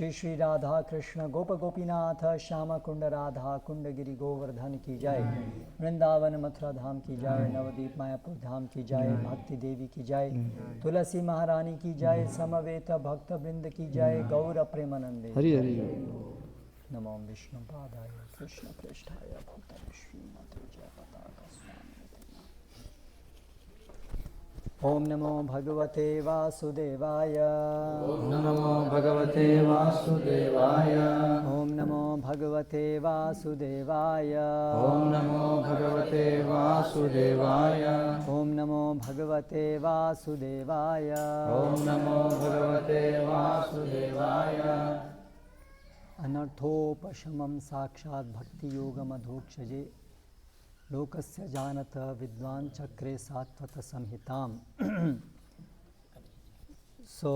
श्री श्री राधा कृष्ण गोप गोपीनाथ श्यामा कुंड राधा कुंड गिरि गोवर्धन की जय। वृंदावन मथुरा धाम की जय। नवदीप मायापुर धाम की जय। भक्ति देवी की जय। तुलसी महारानी की जय। समवेत भक्त वृंद की जय। गौर प्रेमानंदे हरि हरि नमो विष्णु पादाय कृष्ण पृष्ठाय भूतले श्रीमते जय पताका स्वामी। ओम नमो भगवते वासुदेवाय। ओम नमो भगवते वासुदेवाय। ओम नमो भगवते वासुदेवाय। ओम नमो भगवते वासुदेवाय। ओम नमो भगवते वासुदेवाय। ओम नमो भगवते वासुदेवाय। अनर्थोपशमं साक्षात् भक्ति योगमधोक्षजे लोकस्य जानत विद्वान चक्रे Satvata संहिताम। So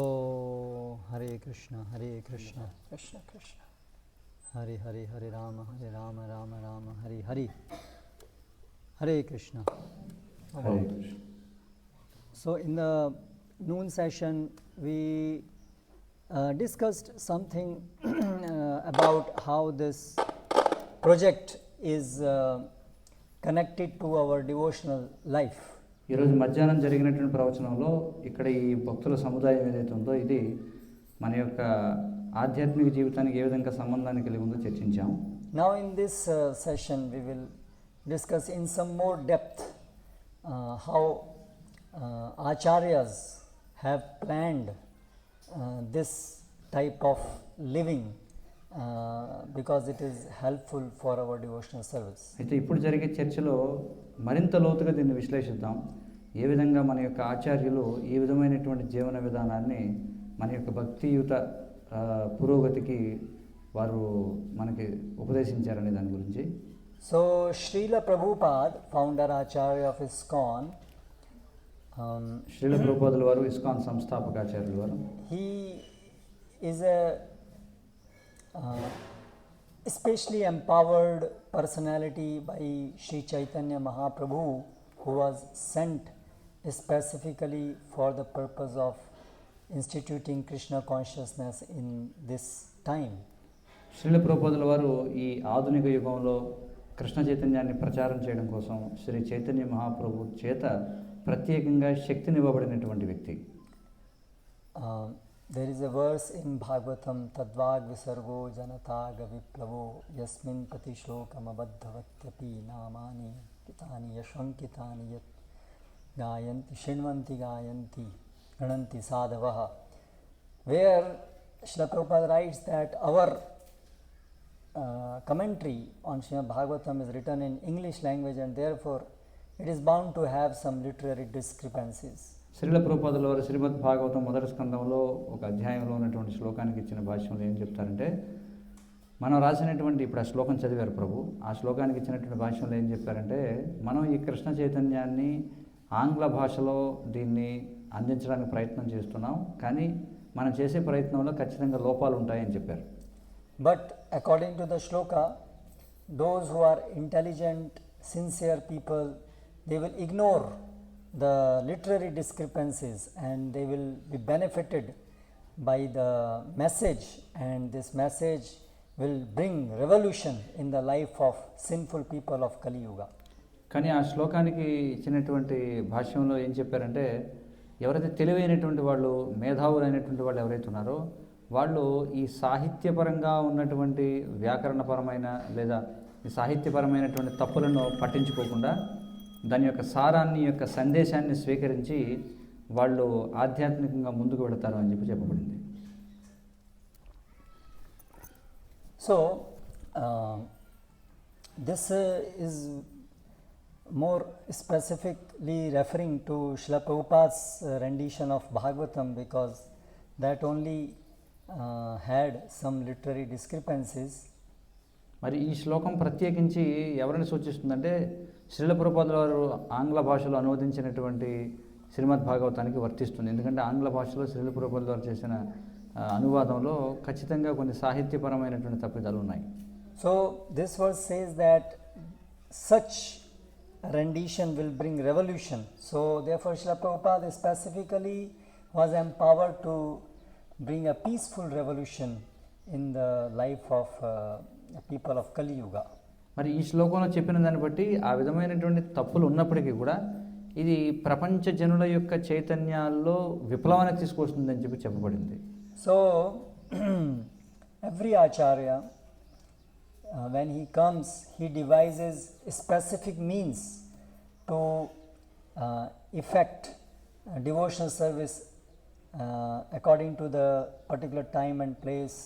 Hare Krishna Krishna Hare Hare Hare Ram Ram Ram Hare Hare Hare Krishna. So in the noon session we discussed something about how this project is connected to our devotional life. ఈరోజు మధ్యాహ్నం జరిగినటువంటి ప్రవచనంలో ఇక్కడ ఈ భక్తుల సముదాయం ఏదైతే ఉందో ఇది మన యొక్క ఆధ్యాత్మిక జీవితానికి ఏ విధంగా సంబంధాన్ని కలిగి ఉందో చర్చించాం. Now in this session we will discuss in some more depth how acharyas have planned this type of living because it is helpful for our devotional service. అయితే ఇప్పుడు జరిగే చర్చలో మరింత లోతుగా దీన్ని విశ్లేషిద్దాం. ఏ విధంగా మన యొక్క ఆచార్యులు ఈ విధమైనటువంటి జీవన విధానాన్ని మన యొక్క భక్తియుత పురోగతికి వారు మనకి ఉపదేశించారనే దాని గురించి. So Srila Prabhupada, founder Acharya of ISKCON, Srila ప్రభుపాదుల వారు ఇస్కాన్ సంస్థాపకాచార్యులు వారు, he is a especially empowered personality by Sri Chaitanya Mahaprabhu, who was sent specifically for the purpose of instituting Krishna consciousness in this time. Srila ప్రభుపాదుల వారు ఈ ఆధునిక యుగంలో కృష్ణ చైతన్యాన్ని ప్రచారం చేయడం కోసం శ్రీ చైతన్య మహాప్రభు చేత ప్రత్యేకంగా శక్తినివ్వబడినటువంటి వ్యక్తి. There is a verse in Bhagavatam, Tadvag Visargo Janataga Viplavo Yasmin Pati Shlokam Abadhavatyapi Namani Kitani Yashvankitani Yat Gayanti Shinvanti Gayanti Gananti Sadhavaha, where Srila Prabhupada writes that our commentary on Srimad Bhagavatam is written in English language and therefore it is bound to have some literary discrepancies. Srila ప్రభుపాదుల వారు శ్రీమద్ భాగవతం మొదటి స్కందంలో ఒక అధ్యాయంలో ఉన్నటువంటి శ్లోకానికి ఇచ్చిన భాష్యంలో ఏం చెప్తారంటే, మనం రాసినటువంటి ఇప్పుడు ఆ శ్లోకం చదివారు ప్రభు, ఆ శ్లోకానికి ఇచ్చినటువంటి భాష్యంలో ఏం చెప్పారంటే, మనం ఈ కృష్ణ చైతన్యాన్ని ఆంగ్ల భాషలో దీన్ని అందించడానికి ప్రయత్నం చేస్తున్నాం, కానీ మనం చేసే ప్రయత్నంలో ఖచ్చితంగా లోపాలు ఉంటాయని చెప్పారు. బట్ అకార్డింగ్ టు ద శ్లోక, those who are intelligent sincere people, they will ignore the literary discrepancies and they will be benefited by the message, and this message will bring revolution in the life of sinful people of Kali Yuga. కానీ ఆ శ్లోకానికి ఇచ్చినటువంటి భాష్యంలో ఏం చెప్పారంటే, ఎవరైతే తెలివైనటువంటి వాళ్ళు, మేధావులైనటువంటి వాళ్ళు ఎవరైతే ఉన్నారో వాళ్ళు ఈ సాహిత్యపరంగా ఉన్నటువంటి వ్యాకరణపరమైన లేదా ఈ సాహిత్యపరమైనటువంటి తప్పులను పట్టించుకోకుండా దాని యొక్క సారాన్ని యొక్క సందేశాన్ని స్వీకరించి వాళ్ళు ఆధ్యాత్మికంగా ముందుకు వెళతారు అని చెప్పబడింది. So this is more specifically referring to Srila Prabhupada's rendition of Bhagavatam, because that only had some literary discrepancies. మరి ఈ శ్లోకం ప్రత్యేకించి ఎవరిని సూచిస్తుందంటే, శ్రీల ప్రభుపాదుల వారు ఆంగ్ల భాషలో అనువదించినటువంటి శ్రీమద్ భాగవతానికి వర్తిస్తుంది. ఎందుకంటే ఆంగ్ల భాషలో శ్రీల ప్రభుపాదుల వారు చేసిన అనువాదంలో ఖచ్చితంగా కొన్ని సాహిత్యపరమైనటువంటి తప్పిదాలు ఉన్నాయి. So this verse says that such rendition will bring revolution. So therefore Srila Prabhupada specifically was empowered to bring a peaceful revolution in the life of people of Kali Yuga. మరి ఈ శ్లోకంలో చెప్పిన దాన్ని బట్టి ఆ విధమైనటువంటి తప్పులు ఉన్నప్పటికీ కూడా ఇది ప్రపంచ జనుల యొక్క చైతన్యాల్లో విప్లవాన్ని తీసుకొస్తుందని చెప్పి చెప్పబడింది. So every acharya, when he comes, he devises specific means to effect devotional service according to the particular time and place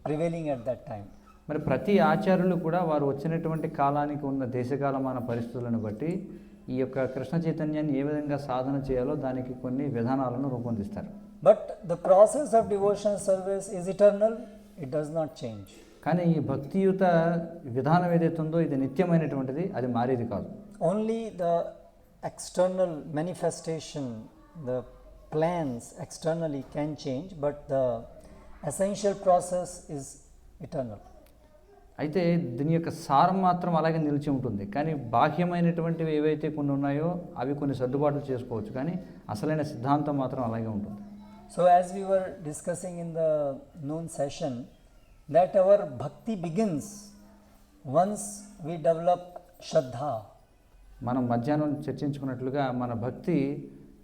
prevailing at that time. మరి ప్రతి ఆచార్యులు కూడా వారు వచ్చినటువంటి కాలానికి ఉన్న దేశకాలమాన పరిస్థితులను బట్టి ఈ యొక్క కృష్ణ చైతన్యాన్ని ఏ విధంగా సాధన చేయాలో దానికి కొన్ని విధానాలను రూపొందిస్తారు. But the process of devotional service is eternal, it does not change. కానీ ఈ భక్తియుత విధానం ఏదైతే ఉందో ఇది నిత్యమైనటువంటిది, అది మారేది కాదు. Only the external manifestation, the plans externally can change, but the essential process is eternal. అయితే దీని యొక్క సారం మాత్రం అలాగే నిలిచి ఉంటుంది, కానీ బాహ్యమైనటువంటివి ఏవైతే కొన్ని ఉన్నాయో అవి కొన్ని సర్దుబాట్లు చేసుకోవచ్చు, కానీ అసలైన సిద్ధాంతం మాత్రం అలాగే ఉంటుంది. So as we were discussing in the noon session, that our bhakti begins once we develop Shraddha. మనం మధ్యాహ్నం చర్చించుకున్నట్లుగా మన భక్తి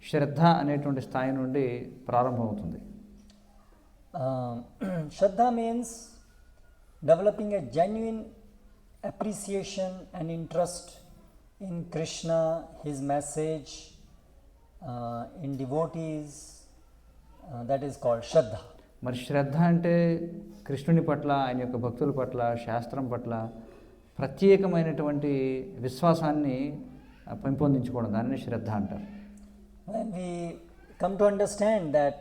శ్రద్ధ అనేటువంటి స్థాయి నుండి ప్రారంభమవుతుంది. Shraddha means developing a genuine appreciation and interest in Krishna, his message, in devotees, that is called Shraddha. మరి శ్రద్ధ అంటే కృష్ణుని పట్ల, ఆయన యొక్క భక్తుల పట్ల, శాస్త్రం పట్ల ప్రత్యేకమైనటువంటి విశ్వాసాన్ని పెంపొందించుకోవడం, దానిని శ్రద్ధ అంటారు. When we come to understand that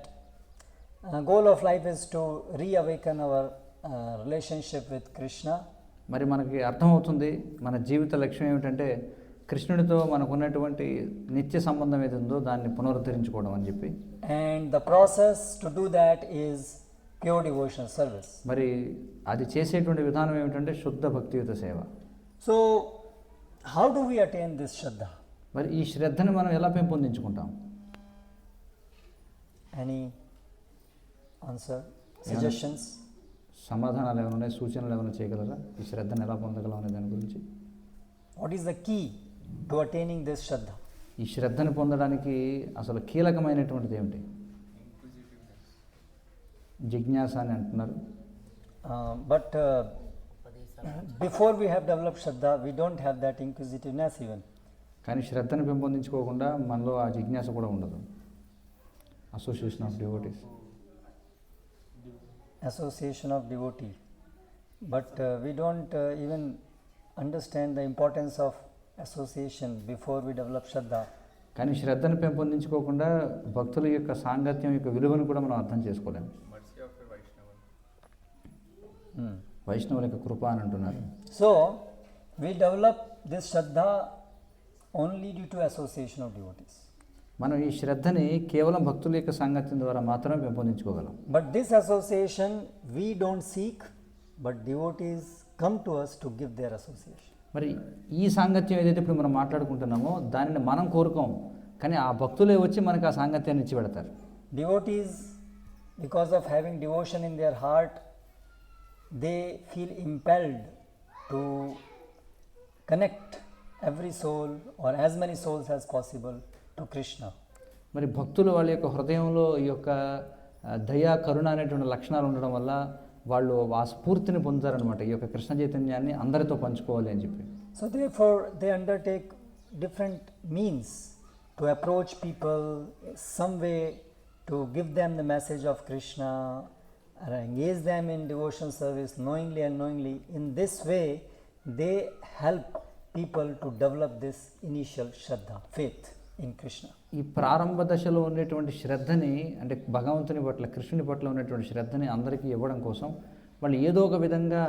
goal of life is to reawaken our relationship with Krishna, మరి మనకి అర్థమవుతుంది మన జీవిత లక్ష్యం ఏమిటంటే కృష్ణుడితో మనకున్నటువంటి నిత్య సంబంధం ఏది ఉందో దాన్ని పునరుద్ధరించుకోవడం అని చెప్పి. and the process to do that is pure devotional service. మరి అది చేసేటువంటి విధానం ఏమిటంటే శుద్ధ భక్తియుత సేవ. So how do we attain this Shraddha? మరి ఈ శ్రద్ధని మనం ఎలా పెంపొందించుకుంటాం? Any answer, suggestions? సమాధానాలు ఏమైనా ఉన్నాయి, సూచనలు ఏమైనా చేయగలరా ఈ శ్రద్ధను ఎలా పొందగలం అనే దాని గురించి? What is the key to attaining this Shraddha? ఈ శ్రద్ధను పొందడానికి అసలు కీలకమైనటువంటిది ఏమిటి? జిజ్ఞాస అని అంటున్నారు. But before we have developed Shraddha, we don't have that inquisitiveness even. కానీ శ్రద్ధను పెంపొందించుకోకుండా మనలో ఆ జిజ్ఞాస కూడా ఉండదు. Association of devotees, Association of devotee. But we don't even understand the importance of association before we develop Shraddha. కానీ శ్రద్ధను పెంపొందించుకోకుండా భక్తుల యొక్క సాంగత్యం యొక్క విలువను కూడా మనం అర్థం చేసుకోలేము. వైష్ణవుల యొక్క కృప అని అంటున్నారు. So we develop this Shraddha only due to association of devotees. మనం ఈ శ్రద్ధని కేవలం భక్తుల యొక్క సాంగత్యం ద్వారా మాత్రమే పెంపొందించుకోగలం. But this association we don't seek, but devotees come to us to give their association. మరి ఈ సాంగత్యం ఏదైతే ఇప్పుడు మనం మాట్లాడుకుంటున్నామో దానిని మనం కోరుకోం, కానీ ఆ భక్తులే వచ్చి మనకు ఆ సాంగత్యాన్ని ఇచ్చి పెడతారు. Devotees, because of having devotion in their heart, they feel impelled to connect every soul or as many souls as possible to Krishna. మరి భక్తులు వాళ్ళ యొక్క హృదయంలో ఈ యొక్క దయా కరుణ అనేటువంటి లక్షణాలు ఉండడం వల్ల వాళ్ళు ఆ స్ఫూర్తిని పొందుతారనమాట, ఈ యొక్క కృష్ణ చైతన్యాన్ని అందరితో పంచుకోవాలి అని చెప్పి. So therefore they undertake different means to approach people, some way to give them the message of Krishna or engage them in devotional service knowingly and unknowingly. In this way they help people to develop this initial Shraddha, faith in Krishna. ఈ ప్రారంభ దశలో ఉండేటువంటి శ్రద్ధని, అంటే భగవంతుని పట్ల, కృష్ణుని పట్ల ఉన్నటువంటి శ్రద్ధని అందరికీ ఇవ్వడం కోసం వాళ్ళు ఏదో ఒక విధంగా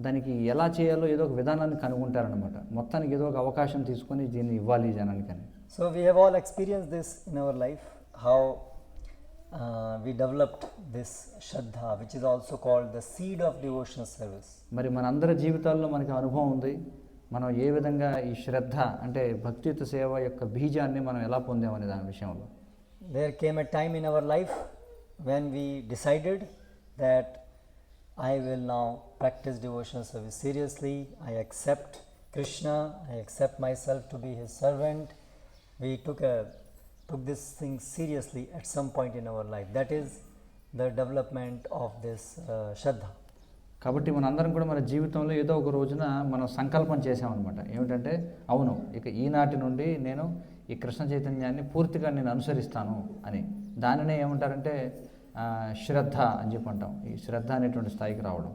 దానికి ఎలా చేయాలో ఏదో ఒక విధానాన్ని కనుగొంటారనమాట. మొత్తానికి ఏదో ఒక అవకాశం తీసుకొని దీన్ని ఇవ్వాలి జనానికని. So we have all experienced this in our life, how we developed this Shraddha, which is also called the seed of devotional service. మరి మనందరి జీవితాల్లో మనకి అనుభవం ఉంది, మనం ఏ విధంగా ఈ శ్రద్ధ అంటే భక్తియుత సేవ యొక్క బీజాన్ని మనం ఎలా పొందామనే దాని విషయంలో. There came a time in our life when we decided that I will now practice devotional service seriously. I accept Krishna. I accept myself to be his servant. We took this thing seriously at some point in our life. That is the development of this Shraddha. కాబట్టి మనందరం కూడా మన జీవితంలో ఏదో ఒక రోజున మనం సంకల్పం చేసామన్నమాట. ఏమిటంటే అవును, ఇక ఈనాటి నుండి నేను ఈ కృష్ణ చైతన్యాన్ని పూర్తిగా నేను అనుసరిస్తాను అని. దానినే ఏమంటారంటే శ్రద్ధ అని చెప్పి అంటాం. ఈ శ్రద్ధ అనేటువంటి స్థాయికి రావడం.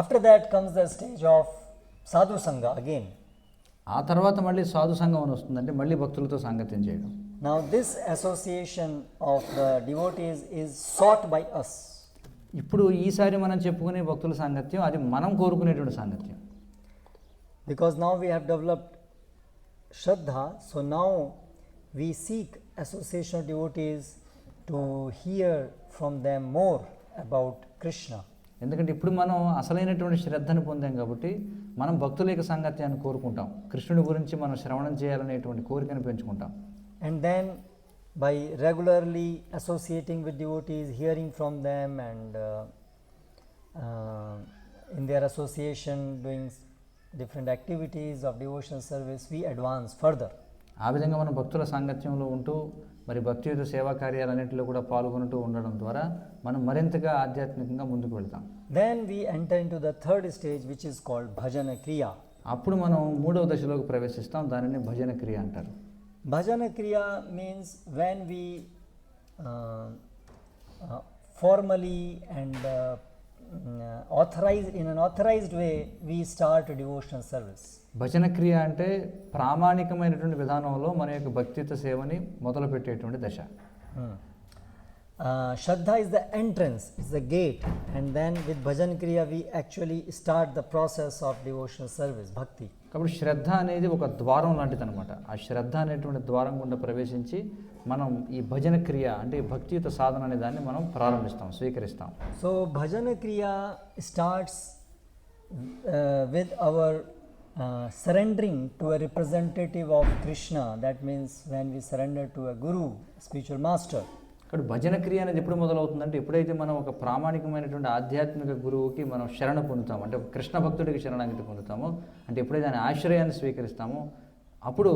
After that comes the stage of sadhu sangha again. ఆ తర్వాత మళ్ళీ సాధు సంఘం అని వస్తుందంటే మళ్ళీ భక్తులతో సాంగత్యం చేయడం. Now this association of the devotees is sought by us. ఇప్పుడు ఈసారి మనం చెప్పుకునే భక్తుల సాంగత్యం అది మనం కోరుకునేటువంటి సాంగత్యం. Because now we have developed Shraddha, so now we seek association of devotees to hear from them more about Krishna. ఎందుకంటే ఇప్పుడు మనం అసలైనటువంటి శ్రద్ధను పొందాం కాబట్టి మనం భక్తుల యొక్క సాంగత్యాన్ని కోరుకుంటాం. కృష్ణుడి గురించి మనం శ్రవణం చేయాలనేటువంటి కోరికను పెంచుకుంటాం. And then by regularly associating with devotees, hearing from them, and in their association doing different activities of devotional service, we advance further. ఆ విధంగా మనం భక్తుల సాంగత్యంలో ఉంటూ మరి భక్తియుత సేవా కార్యాలన్నింటిలో కూడా పాల్గొంటూ ఉండడం ద్వారా మనం మరింతగా ఆధ్యాత్మికంగా ముందుకు వెళ్తాం. Then we enter into the third stage, which is called Bhajana Kriya. అప్పుడు మనం మూడవ దశలోకి ప్రవేశిస్తాం. దానిని భజన క్రియ అంటారు. Bhajana Kriya means when we formally and authorized, in an authorized way, we start a devotional service. భజన క్రియ అంటే ప్రామాణికమైనటువంటి విధానంలో మన యొక్క భక్తియుత సేవని మొదలుపెట్టేటువంటి దశ. Shraddha is the entrance, is the gate, and then with Bhajan Kriya we actually start the process of devotional service, bhakti. కాబట్టి శ్రద్ధ అనేది ఒక ద్వారం లాంటిది అనమాట. ఆ శ్రద్ధ అనేటువంటి ద్వారం గుండా ప్రవేశించి మనం ఈ భజన క్రియ అంటే ఈ భక్తియుత సాధన అనే దాన్ని మనం ప్రారంభిస్తాం, స్వీకరిస్తాం. So Bhajana Kriya starts with our surrendering to a representative of Krishna. That means when we surrender to a guru, spiritual master. కాబట్టి భజన క్రియ అనేది ఎప్పుడు మొదలవుతుందంటే ఎప్పుడైతే మనం ఒక ప్రామాణికమైనటువంటి ఆధ్యాత్మిక గురువుకి మనం శరణ పొందుతామో, అంటే ఒక కృష్ణ భక్తుడికి శరణాగతి పొందుతామో, అంటే ఎప్పుడైతే ఆయన ఆశ్రయాన్ని స్వీకరిస్తామో అప్పుడు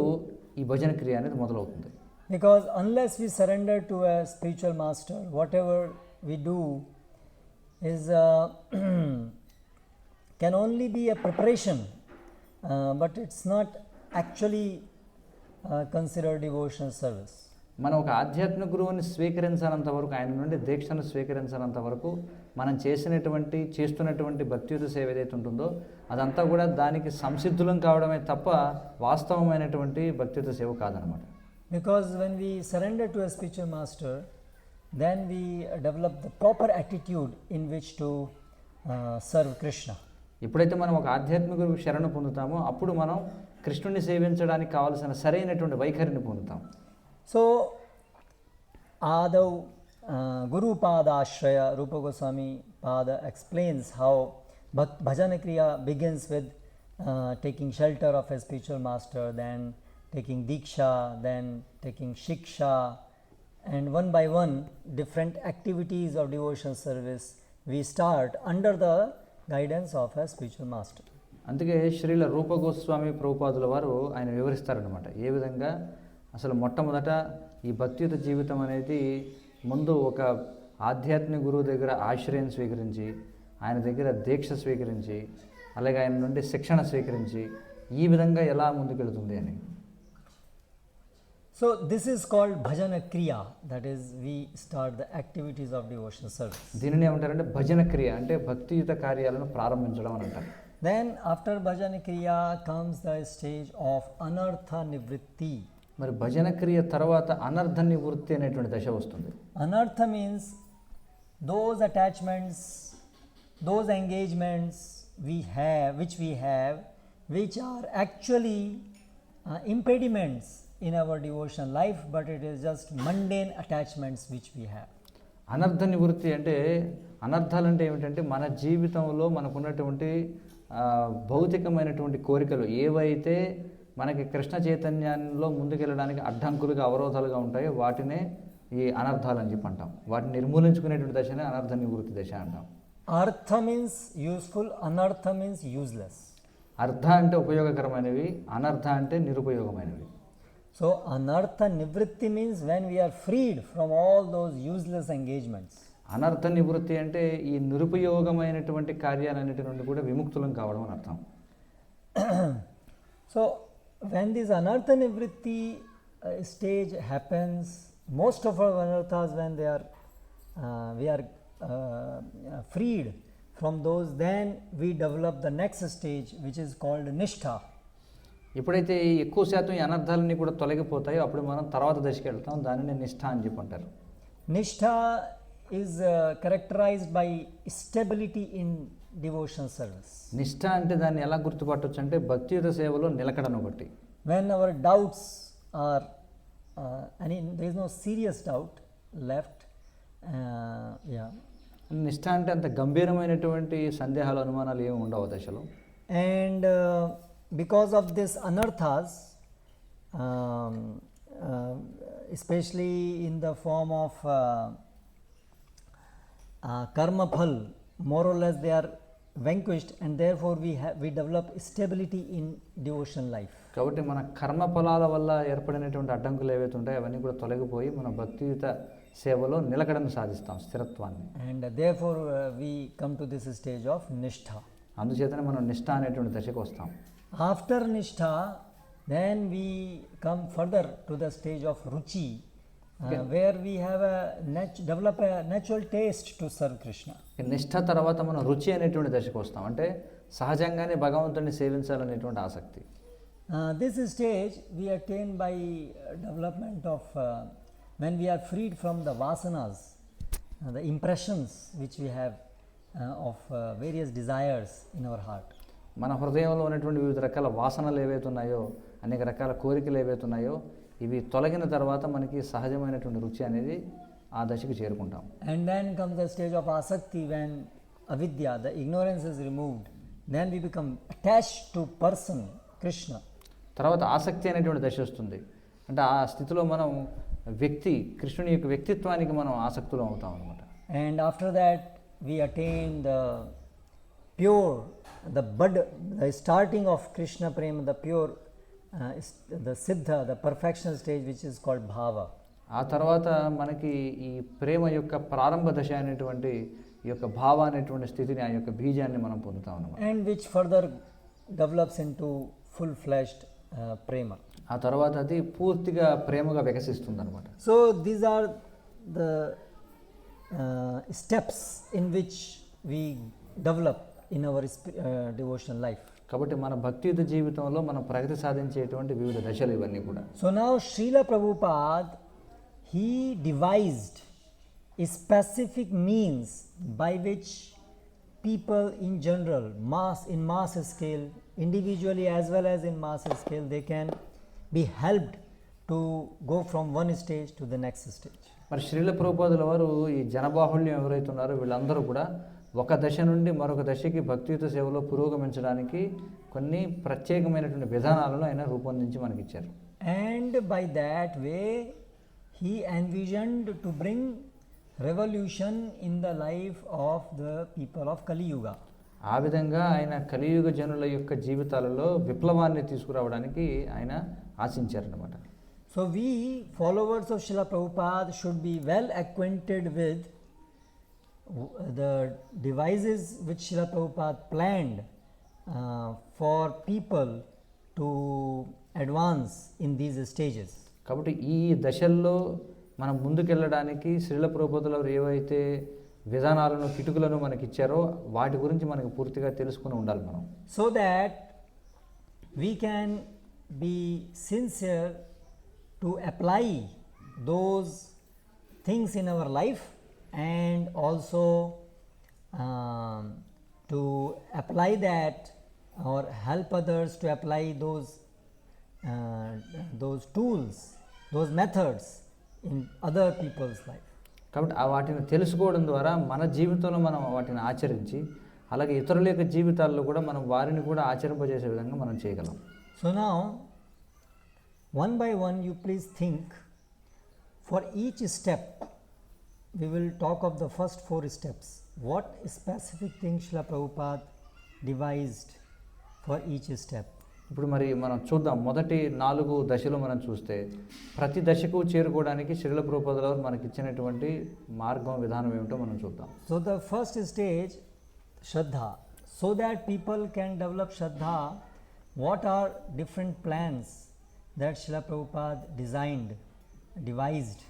ఈ భజన క్రియ అనేది మొదలవుతుంది. Because unless we surrender to a spiritual master, whatever we do is can only be a preparation, but it's not actually considered devotional service. మనం ఒక ఆధ్యాత్మిక గురువుని స్వీకరించినంత వరకు, ఆయన నుండి దీక్షను స్వీకరించినంత వరకు మనం చేస్తున్నటువంటి భక్తియుత సేవ ఏదైతే ఉంటుందో అదంతా కూడా దానికి సంసిద్ధులం కావడమే తప్ప వాస్తవమైనటువంటి భక్తియుత సేవ కాదనమాట. Because when we surrender to a spiritual master, then we develop the proper attitude in which to serve Krishna. ఎప్పుడైతే మనం ఒక ఆధ్యాత్మిక గురువుకి శరణ పొందుతామో అప్పుడు మనం కృష్ణుని సేవించడానికి కావలసిన సరైనటువంటి వైఖరిని పొందుతాం. So Adav Guru Padashraya, Rupa Goswami Pada explains how Bhajana Kriya begins with taking shelter of a spiritual master, then taking Diksha, then taking Shiksha, and one by one different activities of devotional service we start under the guidance of a spiritual master. అందుకే శ్రీల రూప గోస్వామి ప్రభుపాదుల వారు ఆయన వివరిస్తారనమాట ఏ విధంగా అసలు మొట్టమొదట ఈ భక్తియుత జీవితం అనేది ముందు ఒక ఆధ్యాత్మిక గురువు దగ్గర ఆశ్రయం స్వీకరించి, ఆయన దగ్గర దీక్ష స్వీకరించి, అలాగే ఆయన నుండి శిక్షణ స్వీకరించి ఈ విధంగా ఎలా ముందుకెళ్తుంది అని. So this is called Bhajana Kriya, that is we start the activities of devotional service. దీనిని ఏమంటారంటే భజన క్రియ, అంటే భక్తియుత కార్యాలను ప్రారంభించడం అని అంటారు. Then after Bhajana Kriya comes the stage of Anartha Nivritti. మరి భజన క్రియ తర్వాత అనర్థ నివృత్తి అనేటువంటి దశ వస్తుంది. Anartha means those attachments, those engagements which we have, which are actually impediments in our devotional life, but it is just mundane attachments which we have. అనర్థ నివృత్తి అంటే అనర్థాలు అంటే ఏమిటంటే మన జీవితంలో మనకున్నటువంటి భౌతికమైనటువంటి కోరికలు ఏవైతే మనకి కృష్ణ చైతన్యంలో ముందుకెళ్ళడానికి అడ్డంకులుగా అవరోధాలుగా ఉంటాయో వాటినే ఈ అనర్థాలు అని చెప్పి అంటాం. వాటిని నిర్మూలించుకునేటువంటి దశనే అనర్థ నివృత్తి దశ అంటాం. Artha means useful, anartha means useless. అర్థ అంటే ఉపయోగకరమైనవి, అనర్థ అంటే నిరుపయోగమైనవి. So anartha nivritti means when we are freed from all those useless engagements. అనర్థ నివృత్తి అంటే ఈ నిరుపయోగమైనటువంటి కార్యాలన్నిటి నుండి కూడా విముక్తులం కావడం అని అర్థం. So when this anartha nivritti stage happens, most of our anarthas, when we are freed from those, then we develop the next stage which is called nishtha. ఎప్పుడైతే ఎక్కువ శాతం ఈ అనర్థాలన్నీ కూడా తొలగిపోతాయో అప్పుడు మనం తర్వాత దశకి వెళ్తాం. దానిని నిష్ఠ అని చెప్పి అంటారు. Nishtha is characterized by stability in devotional service. నిష్ఠ అంటే దాన్ని ఎలా గుర్తుపట్టవచ్చు అంటే భక్తియుత సేవలో నిలకడను బట్టి. When our doubts are, there is no serious doubt left, నిష్ఠ అంటే అంత గంభీరమైనటువంటి సందేహాలు అనుమానాలు ఏమి ఉండవు దశలో. And because of this anarthas, especially in the form of karma phal, more or less they are vanquished, and therefore we develop stability in devotional life. కాబట్టి మన కర్మ ఫలాల వల్ల ఏర్పడినటువంటి అడ్డంకులు ఏవైతే ఉంటాయో అవన్నీ కూడా తొలగిపోయి మన భక్తియుత సేవలో నిలకడను సాధిస్తాం, స్థిరత్వాన్ని. And therefore we come to this stage of nishtha. అందుచేతనే మనం నిష్ఠ అనేటువంటి దశకు వస్తాం. After nishtha, then we come further to the stage of ruchi, where we have develop a natural taste to serve Krishna. నిష్ఠ తర్వాత మనం రుచి అనేటువంటి దశకు వస్తాం, అంటే సహజంగానే భగవంతుడిని సేవించాలనేటువంటి ఆసక్తి. This stage we attain by development of when we are freed from the vasanas, the impressions which we have of various desires in our heart. మన హృదయంలో ఉన్నటువంటి వివిధ రకాల వాసనలు ఏవైతే ఉన్నాయో, అనేక రకాల కోరికలు ఏవైతే ఉన్నాయో, ఇవి తొలగిన తర్వాత మనకి సహజమైనటువంటి రుచి అనేది ఆ దశకు చేరుకుంటాం. And then comes the stage of asakti, when avidya, the ignorance is removed, then we become attached to person Krishna. తర్వాత ఆసక్తి అనేటువంటి దశ వస్తుంది, అంటే ఆ స్థితిలో మనం కృష్ణుని యొక్క వ్యక్తిత్వానికి మనం ఆసక్తులు అవుతాం అన్నమాట. And after that we attain the pure, the starting of Krishna prema, the pure, the siddha, the perfection stage, which is called bhava. ఆ తర్వాత మనకి ఈ ప్రేమ యొక్క ప్రారంభ దశ అనేటువంటి ఈ యొక్క భావ అనేటువంటి స్థితిని, ఆ యొక్క బీజాన్ని మనం పొందుతాం అన్నమాట. And which further develops into full-fledged prema. ఆ తర్వాత అది పూర్తిగా ప్రేమగా వికసిస్తుంది అనమాట. So these are the steps in which we develop in our devotional life. కాబట్టి మన భక్తియుత జీవితంలో మనం ప్రగతి సాధించేటువంటి వివిధ దశలు ఇవన్నీ కూడా. So now Srila Prabhupada, he devised a specific means by which people in general, in mass scale, individually as well as in mass scale, they can be helped to go from one stage to the next stage. మరి శ్రీల ప్రభుపాదుల వారు ఈ జనబాహుళ్యం ఎవరైతే ఉన్నారో వీళ్ళందరూ కూడా ఒక దశ నుండి మరొక దశకి భక్తియుత సేవలో పురోగమించడానికి కొన్ని ప్రత్యేకమైనటువంటి విధానాలను ఆయన రూపొందించి మనకి ఇచ్చారు. And by that way he envisioned to bring revolution in the life of the people of Kali Yuga. ఆ విధంగా ఆయన కలియుగ జనుల యొక్క జీవితాలలో విప్లవాన్ని తీసుకురావడానికి ఆయన ఆశించారన్నమాట. So we followers of Srila Prabhupada should be well acquainted with the devices which Srila Prabhupada planned for people to advance in these stages. కాబట్టి ఈ దశల్లో మనం ముందుకెళ్ళడానికి శ్రీల ప్రభుపాదుల వారు ఏవైతే విధానాలను, కిటుకులను మనకి ఇచ్చారో వాటి గురించి మనకు పూర్తిగా తెలుసుకుని ఉండాలి మనం. So that we can be sincere to apply those things in our life, and also to apply that or help others to apply those tools, those methods in other people's life. కాబట్టి వాటిని తెలుసుకోవడం ద్వారా మన జీవితంలో మనం వాటిని ఆచరించి, అలాగే ఇతరుల యొక్క జీవితాల్లో కూడా మనం వారిని కూడా ఆచరింపజేసే విధంగా మనం చేయగలం. So now one by one you please think, for each step we will talk of the first 4 steps. what specific things Srila Prabhupada devised for each step. ఇప్పుడు మరి మనం చూద్దాం, మొదటి 4 దశలు మనం చూస్తే ప్రతి దశకు చేరుకోవడానికి శ్రీల ప్రభుపాదుల వారు మనకి ఇచ్చినటువంటి మార్గం విధానం ఏమిటో మనం చూద్దాం. So the first stage, Shraddha. So that people can develop Shraddha, what are different plans that Srila Prabhupada devised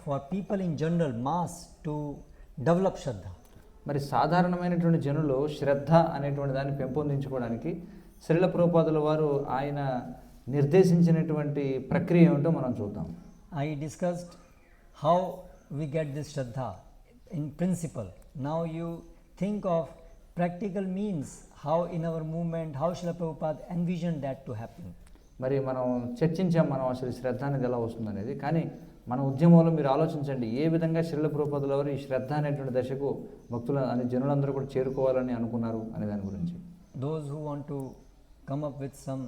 for people in general, mass, to develop Shraddha. మరి సాధారణమైనటువంటి జనులు శ్రద్ధ అనేటువంటి దాన్ని పెంపొందించుకోవడానికి శ్రీల ప్రభుపాదుల వారు ఆయన నిర్దేశించినటువంటి ప్రక్రియ ఏమిటో మనం చూద్దాం. I discussed how we get this Shraddha in principle. Now you think of practical means, how in our movement, how Srila Prabhupada envisioned that to happen. మరి మనం చర్చించాం మనం అసలు శ్రద్ధ అనేది ఎలా వస్తుందనేది. కానీ మన ఉద్యమంలో మీరు ఆలోచించండి, ఏ విధంగా శ్రీల ప్రభుపాదుల వారు ఈ శ్రద్ధ అనేటువంటి దశకు భక్తుల అని జనులందరూ కూడా చేరుకోవాలని అనుకున్నారు అనే దాని గురించి. Those who want to come up with some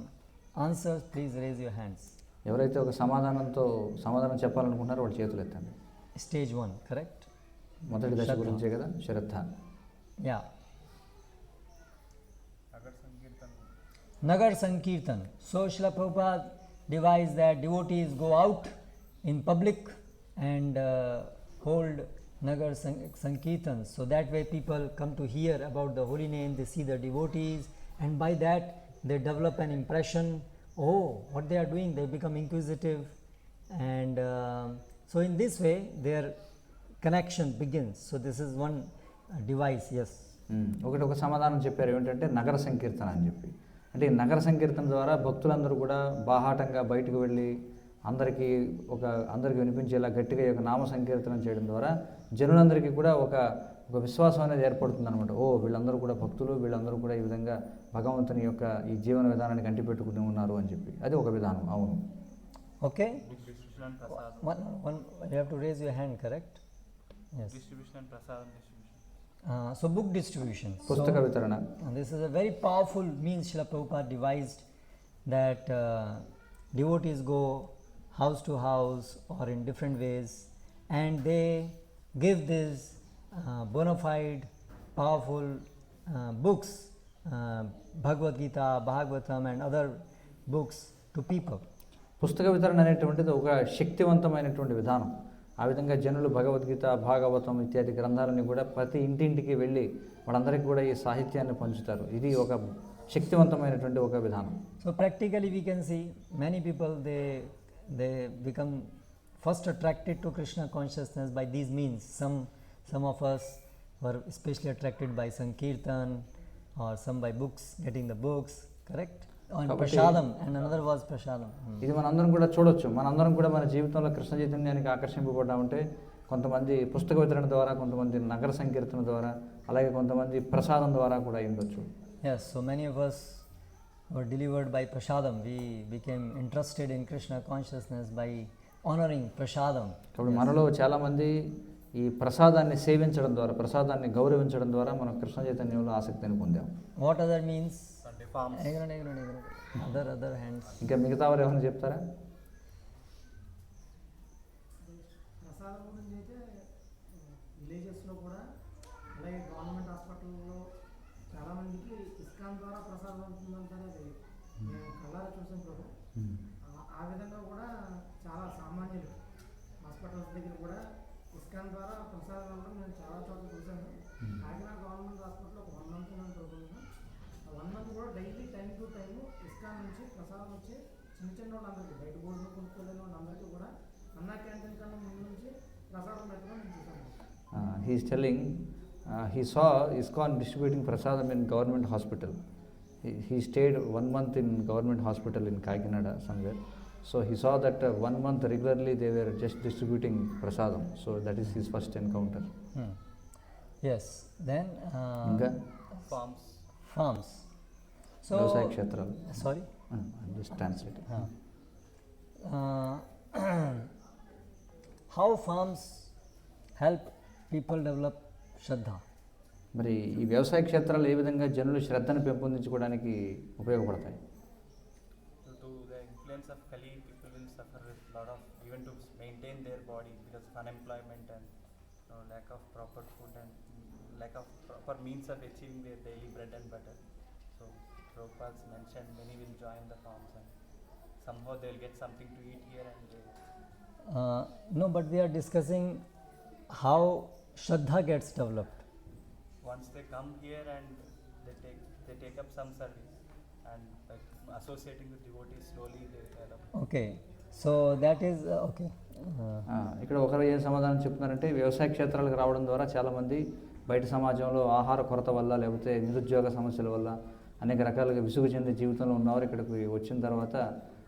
answers, please raise your hands. ఎవరైతే ఒక సమాధానం చెప్పాలనుకుంటున్నారో వాళ్ళు చేతులు ఎత్తండి. Stage 1, correct? మొదటి దశ శ్రద్ధ. గురించే కదా శ్రద్ధ. Yeah. Nagar Sankirtan. So Srila Prabhupada devised that devotees go out in public and hold Nagar Sankirtans. So that way people come to hear about the holy name, they see the devotees, and by that they develop an impression, oh, what they are doing, they become inquisitive, and so in this way their connection begins. So this is one device, yes. ఒక సమాధానం చెప్పారు ఏమిటంటే నగర సంకీర్తన అని చెప్పి. అంటే ఈ నగర సంకీర్తన ద్వారా భక్తులందరూ కూడా బాహాటంగా బయటకు వెళ్ళి అందరికీ వినిపించేలా గట్టిగా ఈ యొక్క నామ సంకీర్తనం చేయడం ద్వారా జనులందరికీ కూడా ఒక విశ్వాసం అనేది ఏర్పడుతుంది అనమాట. ఓ, వీళ్ళందరూ కూడా భక్తులు, వీళ్ళందరూ కూడా ఈ విధంగా భగవంతుని యొక్క ఈ జీవన విధానాన్ని కంటిపెట్టుకుని ఉన్నారు అని చెప్పి. అది ఒక విధానం. అవును. Okay. One, you have to raise your hand, correct? Yes. Distribution and prasadam distribution. So book distribution. పుస్తక So, వితరణ. this is a very powerful means Srila Prabhupada devised, that devotees go house to house or in different ways, and they give these bona fide, powerful books, Bhagavad Gita, Bhagavatam and other books to people. పుస్తక వితరణ అనేటువంటిది ఒక శక్తివంతమైనటువంటి విధానం. ఆ విధంగా జనులు భగవద్గీత, భాగవతం ఇత్యాది గ్రంథాలని కూడా ప్రతి ఇంటింటికి వెళ్ళి వాళ్ళందరికీ కూడా ఈ సాహిత్యాన్ని పంచుతారు. ఇది ఒక శక్తివంతమైనటువంటి ఒక విధానం. So practically we can see many people they become first attracted to Krishna consciousness by these means. Some of us were especially attracted by Sankirtan, or some by books, getting the books, correct? And Prasadam, and another was Prasadam. ఇది మనందరం కూడా చూడొచ్చు. మనందరం కూడా మన జీవితంలో కృష్ణ చైతన్యానికి ఆకర్షింపబడ్డామంటే కొంతమంది పుస్తక వితరణ ద్వారా, కొంతమంది నగర సంకీర్తన ద్వారా, అలాగే కొంతమంది ప్రసాదం ద్వారా కూడా ఉండొచ్చు. Yes, so many of us were delivered by Prasadam. We became interested in Krishna consciousness by honoring Prasadam. కాబట్టి మనలో చాలామంది ఈ ప్రసాదాన్ని సేవించడం ద్వారా, ప్రసాదాన్ని గౌరవించడం ద్వారా మనం కృష్ణ చైతన్యంలో ఆసక్తిని పొందాం. What other means? Sunday farms. Other hands. ఇంకా మిగతా వారు ఏమైనా చెప్తారా? ప్రసాదం గురించి అయితే విలేజెస్లో కూడా, అలాగే గవర్నమెంట్ హాస్పిటల్లో చాలామందికి ఇస్కాన్ ద్వారా ప్రసాదం అవుతుందంటారు. అది మేము కళ్ళారా చూసాం ప్రభు. ఆ విధంగా కూడా చాలా సామాన్యులు హాస్పిటల్స్ దగ్గర కూడా ఇస్కాన్ ద్వారా ప్రసాదం అవ్వడం నేను చాలా చోట్ల చూశాను. కాకినాడ గవర్నమెంట్ హాస్పిటల్లో ఒక 1 month ఉన్నాను ప్రభుత్వం. ఆ 1 month కూడా daily time to time ISKCON నుంచి ప్రసాదం వచ్చి చిన్న వాళ్ళందరికీ, బయట భోజనం కొనుక్కోలేని వాళ్ళందరికీ కూడా అన్నా క్యాంటీన్ కన్నా ముందు నుంచి ప్రసాదం పెట్టడం నేను చూశాను. He is telling he saw ISKCON distributing prasadam in government hospital. He stayed 1 month in government hospital in Kakinada somewhere. So he saw that 1 month regularly they were just distributing prasadam. So that is his first encounter. Yes. Then ఇంకా farms. So వ్యవసాయ క్షేత్రాలు. sorry. Just translate. How farms help people develop Shraddha? మరి ఈ వ్యవసాయ క్షేత్రాలు ఏ విధంగా జనులు శ్రద్ధను పెంపొందించుకోవడానికి ఉపయోగపడతాయి? Due to the influence of Kali, people will suffer with lot of, even to maintain their body, because of unemployment and lack of proper food and lack of proper means of achieving their daily bread and butter. So Prabhupada mentioned many will join the forms and somehow they'll get something to eat here and No, but we are discussing how Shraddha gets developed. once they come here and they take up some service and by associating with devotees slowly they develop. Okay, so that is okay. ఇక్కడ ఒకరు ఏం సమాధానం చెప్తున్నారంటే వ్యవసాయ క్షేత్రాలకు రావడం ద్వారా చాలామంది బయట సమాజంలో ఆహార కొరత వల్ల లేకపోతే నిరుద్యోగ సమస్యల వల్ల అనేక రకాలుగా విసుగు చెందే జీవితంలో ఉన్నవారు ఇక్కడికి వచ్చిన తర్వాత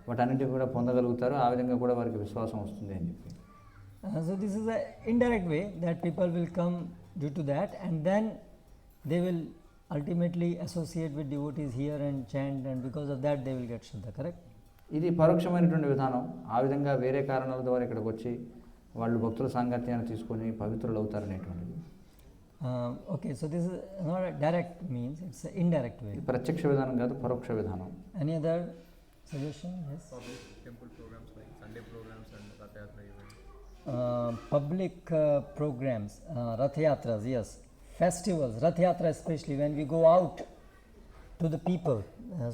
వాటన్నిటిని కూడా పొందగలుగుతారు, ఆ విధంగా కూడా వారికి విశ్వాసం వస్తుంది అని చెప్పి. So this is an indirect way that people will come due to that, and then they will ultimately associate with devotees here and chant, and because of that they will get Shraddha, correct? ఇది పరోక్షమైనటువంటి విధానం. ఆ విధంగా వేరే కారణాల ద్వారా ఇక్కడికి వచ్చి వాళ్ళు భక్తుల సాంగత్యాన్ని తీసుకొని పవిత్రులు అవుతారనేటువంటిది. Okay, so this is not a direct means, it's an indirect way. ఇది ప్రత్యక్ష విధానం కాదు, పరోక్ష విధానం. Any other suggestion? Yes. Public temple programs like Sunday programs and Rath Yatra events. Public programs, Rath Yatras, yes. Festivals, Rath Yatra especially, when we go out to the people.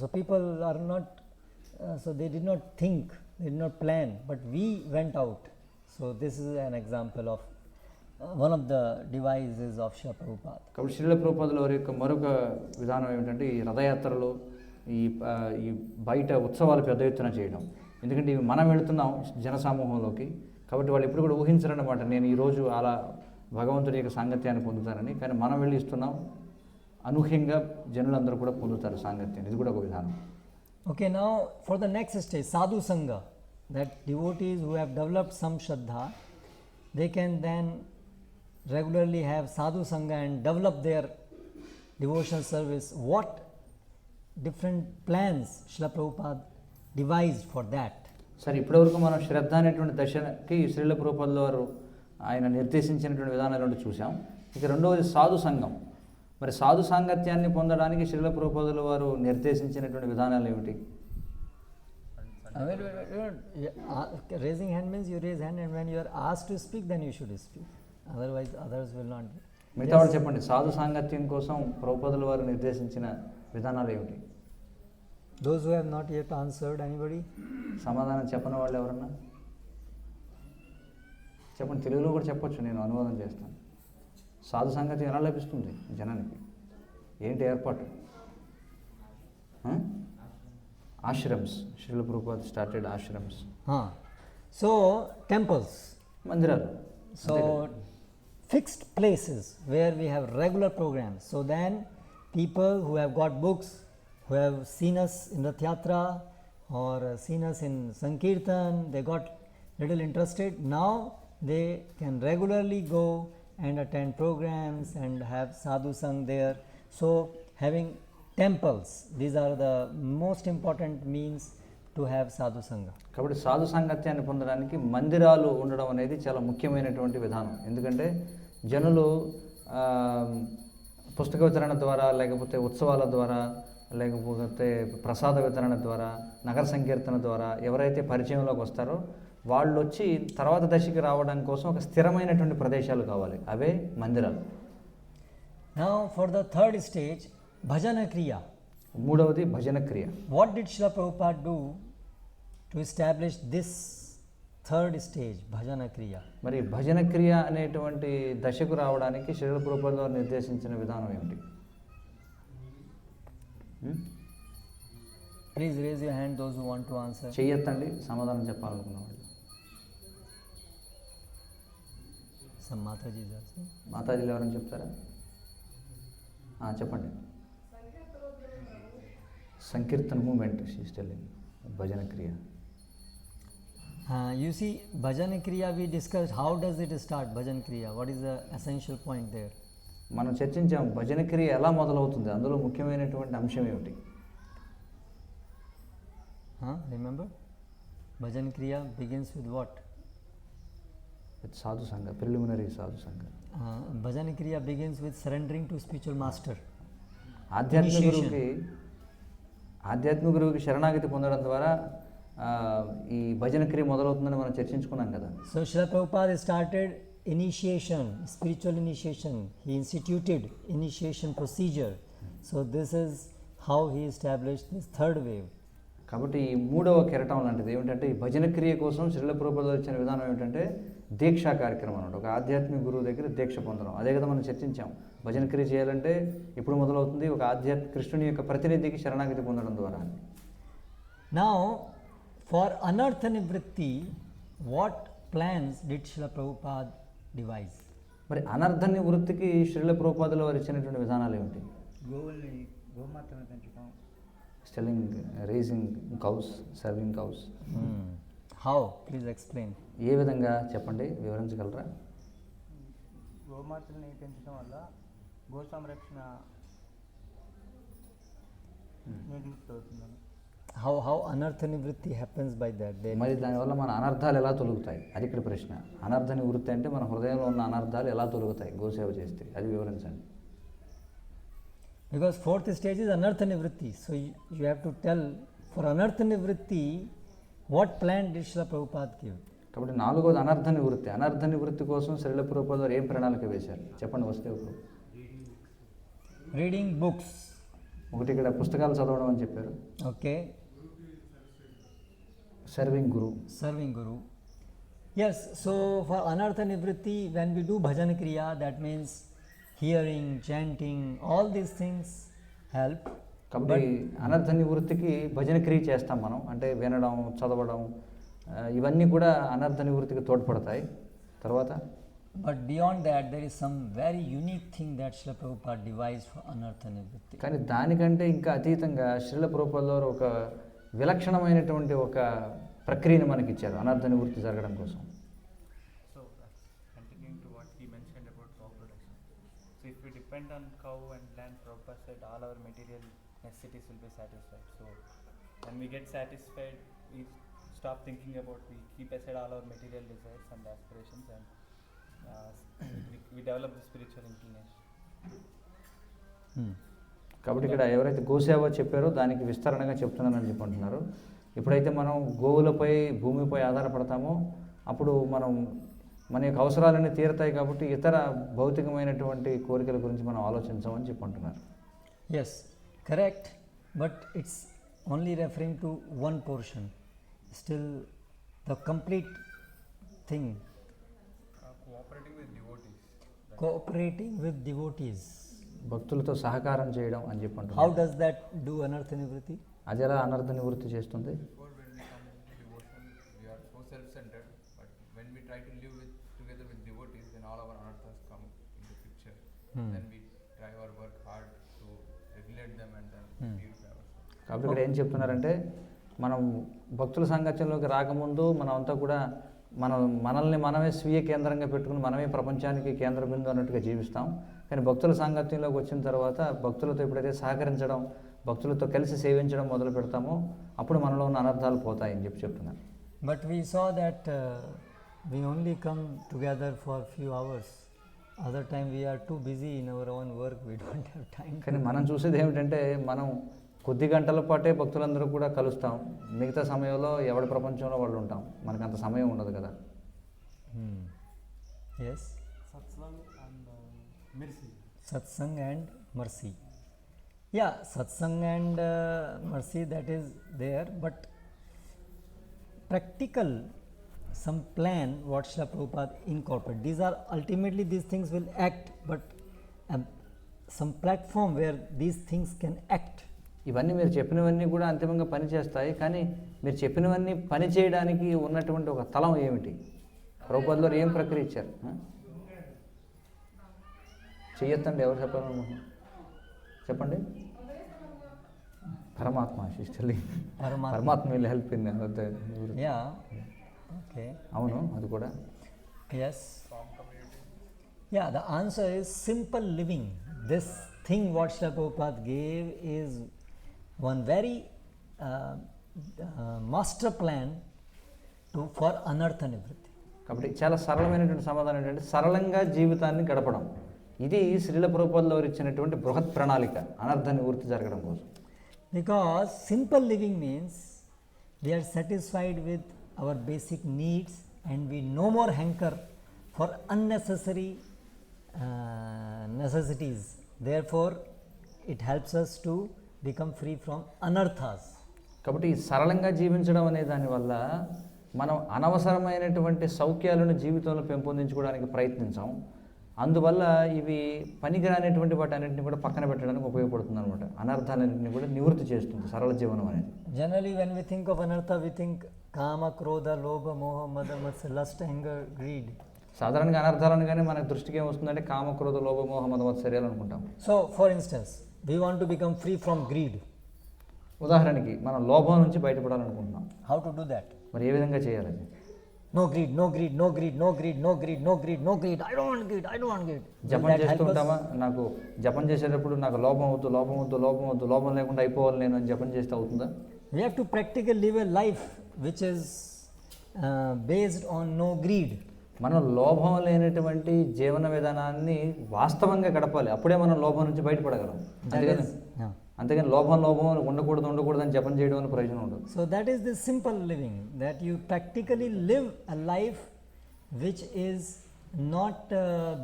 So people are not, so they did not think, they did not plan, but we went out. So this is an example of one of the devices of Srila Prabhupada. కాబట్టి శ్రీల ప్రభుపాదుల వారి యొక్క మరొక విధానం ఏమిటంటే ఈ రథయాత్రలు, ఈ బయట ఉత్సవాలు పెద్ద ఎత్తున చేయడం. ఎందుకంటే ఇవి మనం వెళుతున్నాం జనసమూహంలోకి, కాబట్టి వాళ్ళు ఎప్పుడు కూడా ఊహించరన్నమాట నేను ఈరోజు అలా భగవంతుడి యొక్క సాంగత్యాన్ని పొందుతారని. కానీ మనం వెళ్ళి ఇస్తున్నాం, అనూహ్యంగా జనులందరూ కూడా పొందుతారు సాంగత్యాన్ని. ఇది కూడా ఒక విధానం. Okay, now for the next stage, Sadhu Sangha, that devotees who have developed some Shraddha, they can then regularly have Sadhu Sangha and develop their devotional service. What different plans Srila Prabhupada devised for that? సరే, ఇప్పటివరకు మనం శ్రద్ధ అనేటువంటి దశకి శ్రీల ప్రభుపాదుల వారు ఆయన నిర్దేశించినటువంటి విధానాలను చూసాం. ఇక రెండవది సాధు సంఘం. మరి సాధు సాంగత్యాన్ని పొందడానికి శ్రీల ప్రభుపాదుల వారు నిర్దేశించినటువంటి విధానాలు ఏమిటి? Raising hand means you raise hand, and when you are asked to speak, then you should speak. Otherwise, others will not. మిగతా వాళ్ళు చెప్పండి, సాధు సాంగత్యం కోసం ప్రభుపాదుల వారు నిర్దేశించిన విధానాలు ఏమిటి? Those who have not yet answered, anybody? సమాధానం చెప్పని వాళ్ళు ఎవరన్నా చెప్పండి. తెలుగులో కూడా చెప్పొచ్చు, నేను అనువాదం చేస్తాను. సాధు సాంగత్యం ఎలా లభిస్తుంది జనానికి? ఏంటి ఏర్పాటు? Ashrams. Srila Prabhupada started ashrams. So temples. మందిరాలు. So fixed places where we have regular programs. So then people who have got books, who have seen us in Rath Yatra or seen us in Sankirtan, they got little interested. Now they can regularly go and attend programs and have sadhu sang there. So having temples, these are the most important means to have sadhu sangha. కాబట్టి సాధు సాంగత్యాన్ని పొందడానికి మందిరాలు ఉండడం అనేది చాలా ముఖ్యమైనటువంటి విధానం. ఎందుకంటే జనులు పుస్తక వితరణ ద్వారా, లేకపోతే ఉత్సవాల ద్వారా, లేకపోతే ప్రసాద వితరణ ద్వారా, నగర సంకీర్తన ద్వారా ఎవరైతే పరిచయంలోకి వస్తారో వాళ్ళు వచ్చి తర్వాత దశకి రావడం కోసం ఒక స్థిరమైనటువంటి ప్రదేశాలు కావాలి, అవే మందిరాలు. Now for the third stage, bhajana kriya. మూడవది భజన క్రియ. What did Srila Prabhupada do to establish this third stage, bhajana kriya? మరి భజన క్రియ అనేటువంటి దశకు రావడానికి శ్రీల ప్రభుపాద వారు నిర్దేశించిన విధానం ఏమిటి? Please raise your hand, those who want to answer. చెయ్యొద్దండి సమాధానం చెప్పాలనుకున్న వాళ్ళు. Some Mataji is asking. మాతాజీలు ఎవరైనా చెప్తారా? చెప్పండి. సంకీర్తన మూమెంట్ షీస్ టెల్లింగ్ భజన క్రియ. You see, bhajan kriya we discussed. How does it start, bhajan kriya? What is the essential point there? మనం చర్చించాం భజన క్రియ ఎలా మొదలవుతుంది, అందులో ముఖ్యమైనటువంటి అంశం ఏమిటి? Remember? Bhajan kriya begins with what? With sadhu sangha, preliminary sadhu sangha. Bhajan kriya begins with surrendering to spiritual master. ఆధ్యాత్మిక గురువుకి శరణాగతి పొందడం ద్వారా ఈ భజన క్రియ మొదలవుతుందని మనం చర్చించుకున్నాం కదా. So Srila Prabhupada started initiation, spiritual initiation. He instituted initiation procedure. So this is how he established this third wave. కాబట్టి ఈ మూడవ కెరటం లాంటిది ఏమిటంటే ఈ భజన క్రియ కోసం శ్రీల ప్రభుపాదులు ఇచ్చిన విధానం ఏమిటంటే దీక్షా కార్యక్రమం అన్నమాట. ఒక ఆధ్యాత్మిక గురువు దగ్గర దీక్ష పొందడం. అదే కదా మనం చర్చించాం. భజన క్రియ చేయాలంటే ఇప్పుడు మొదలవుతుంది ఒక కృష్ణుని యొక్క ప్రతినిధికి శరణాగతి పొందడం ద్వారా. Now, for anartha nivritti, what plans did Srila Prabhupada devise? మరి అనర్థ నివృత్తికి శ్రీల ప్రభుపాదులు వారు ఇచ్చినటువంటి విధానాలు ఏమిటి? గోమాతను పెంచడం, stalling, raising cows, serving cows. How? Please explain. ఏ విధంగా చెప్పండి, వివరించగలరా? గోమాతల్ని పెంచడం వల్ల గో సంరక్షణ నిర్మితం అవుతుందని. How anartha nivritti happens by that? మరి దానివల్ల మన అనర్థాలు ఎలా తొలుగుతాయి, అది ఇక్కడ ప్రశ్న. అనర్థ నివృత్తి అంటే మన హృదయంలో ఉన్న అనర్థాలు ఎలా తొలుగుతాయి గోసేవ చేస్తే, అది వివరించండి. Because fourth stage is anartha nivritti. So you have to tell for anartha nivritti what plan did Srila Prabhupada give? కాబట్టి నాలుగోది అనర్థ నివృత్తి. అనర్థ నివృత్తి కోసం శ్రీల ప్రభుపాదులు వారు ఏం ప్రణాళిక వేశారు చెప్పండి వస్తే. Reading books. ఒకటి ఇక్కడ పుస్తకాలు చదవడం అని చెప్పారు. Okay. Serving Guru. Serving Guru. Yes, so for anartha nivritti, when we do bhajan kriya, that means hearing, chanting, all these things help. కాబట్టి అనర్థ నివృత్తికి భజన క్రియ చేస్తాం మనం, అంటే వినడం, చదవడం, ఇవన్నీ కూడా అనర్థ నివృత్తికి తోడ్పడతాయి. తర్వాత But beyond that, there is some very unique thing that Srila Prabhupada devised for anartha nivritti. కానీ దానికంటే ఇంకా అతీతంగా శ్రీల ప్రభుపాదులు వారు ఒక విలక్షణమైనటువంటి ఒక ప్రక్రియను మనకి ఇచ్చారు అనర్థ నివృత్తి జరగడం కోసం. So continuing to what he mentioned about cow production. So if we depend on cow and land, Prabhupada said all our material necessities will be satisfied. So when we get satisfied, we stop thinking about, we keep aside all our material desires and aspirations, and we develop the spiritual inclination. కాబట్టి ఇక్కడ ఎవరైతే గోసేవ చెప్పారో దానికి విస్తరణగా చెప్తున్నానని చెప్పి అంటున్నారు. ఎప్పుడైతే మనం గోవులపై, భూమిపై ఆధారపడతామో అప్పుడు మనం మన యొక్క అవసరాలన్నీ తీరతాయి. కాబట్టి ఇతర భౌతికమైనటువంటి కోరికల గురించి మనం ఆలోచించమని చెప్పి అంటున్నారు. Yes, correct, but it's only referring to one portion. Still, the complete thing. Cooperating with devotees. Cooperating with devotees. భక్తులతో సహకారం చేయడం అని చెప్పి How అంటున్నారు. does that do anartha nivritti? అది ఎలా అనర్థ నివృత్తి చేస్తుంది? before when we come to devotion, we are so self-centered, but when we try to live together with devotees, then all our anarthas come in the picture. Then we try our work hard to regulate them and then purify ourselves. కాబట్టి ఇక్కడ ఏం చెప్తున్నారంటే మనం భక్తుల సాంగత్యంలోకి రాకముందు మనం అంతా కూడా మనల్ని మనమే స్వీయ కేంద్రంగా పెట్టుకుని మనమే ప్రపంచానికి కేంద్ర బిందు అన్నట్టుగా జీవిస్తాం. కానీ భక్తుల సాంగత్యంలోకి వచ్చిన తర్వాత భక్తులతో ఎప్పుడైతే సహకరించడం, భక్తులతో కలిసి సేవించడం మొదలు పెడతామో అప్పుడు మనలో ఉన్న అనర్థాలు పోతాయని చెప్తున్నారు. But we saw that we only come together for few hours. Other time we are too busy in our own work, we don't have time. కానీ మనం చూసేది ఏమిటంటే మనం కొద్ది గంటల పాటే భక్తులందరూ కూడా కలుస్తాం, మిగతా సమయంలో ఎవరి ప్రపంచంలో వాళ్ళు ఉంటాం, మనకు అంత సమయం ఉండదు కదా. Yes, Satsang and mercy. satsang and mercy. Yeah, satsang and mercy, that is there, but practical some plan what Srila Prabhupada incorporate. These are ultimately, these things will act, but some platform where these things can act. ఇవన్నీ మీరు చెప్పినవన్నీ కూడా అంతిమంగా పనిచేస్తాయి. కానీ మీరు చెప్పినవన్నీ పని చేయడానికి ఉన్నటువంటి ఒక తలం ఏమిటి? ప్రభుపాదులు వారు ఏం ప్రక్రియ ఇచ్చారు? చెయ్యొద్దండి, ఎవరు చెప్పాలనుకుంటున్నారు చెప్పండి. పరమాత్మ శిష్యులు, పరమాత్మ will help in. Yeah, okay. అవును, అది కూడా. Yes. Yeah, the answer is simple living. This thing what Srila Prabhupada gave is one very master plan for anartha nivritti. కాబట్టి చాలా సరళమైనటువంటి సమాధానం ఏంటంటే సరళంగా జీవితాన్ని గడపడం. ఇది శ్రీల ప్రభుపాదులు వారు ఇచ్చినటువంటి బృహత్ ప్రణాళిక అనర్థ నివృత్తి జరగడం కోసం. Because simple living means we are satisfied with our basic needs and we no more hanker for unnecessary necessities. Therefore, it helps us to become free from anarthas. కాబట్టి ఈ సరళంగా జీవించడం అనే దానివల్ల మనం అనవసరమైనటువంటి సౌఖ్యాలను జీవితంలో పెంపొందించుకోవడానికి ప్రయత్నించాం. అందువల్ల ఇవి పనికిరానటువంటి వాటన్నింటిని కూడా పక్కన పెట్టడానికి ఉపయోగపడుతుంది అనమాట. అనర్థాలన్నింటినీ కూడా నివృత్తి చేస్తుంది సరళ జీవనం అనేది. Generally, when we think of anartha, we think kama, krodha, lobha, moha, mada, matsya, lust, anger, greed. సాధారణంగా అనర్థాలను కానీ మనకు దృష్టికి ఏమొస్తుందంటే కామ, క్రోధ, లోభ, మోహ, మద, మత్సర్యాలు అనుకుంటాం. So, for instance, we want to become free from greed. ఉదాహరణకి మనం లోభం నుంచి బయటపడాలనుకుంటున్నాం. How to do that? మరి ఏ విధంగా చేయాలి? No greed, no greed, no greed, no greed, no greed, no greed, no greed. I don't want greed, I don't want greed. Will జపం that help చేస్తూ us? ఉంటామా? నాకు జపం చేసేటప్పుడు నాకు లోభం వద్దు, లోభం వద్దు, లోభం వద్దు, లోభం లేకుండా అయిపోవాలి నేను అని జపం చేస్తే అవుతుందా? We have to practically live a life which is based on no greed. మనం లోభం లేనటువంటి జీవన విధానాన్ని వాస్తవంగా గడపాలి. అప్పుడే మనం లోభం నుంచి బయటపడగలం. That అందుకని is, yeah. అంతేగాని లోభం ఉండకూడదు అని జపం చేయడం వల్ల ప్రయోజనం ఉండదు. So that is the simple living, that you practically live a life which is not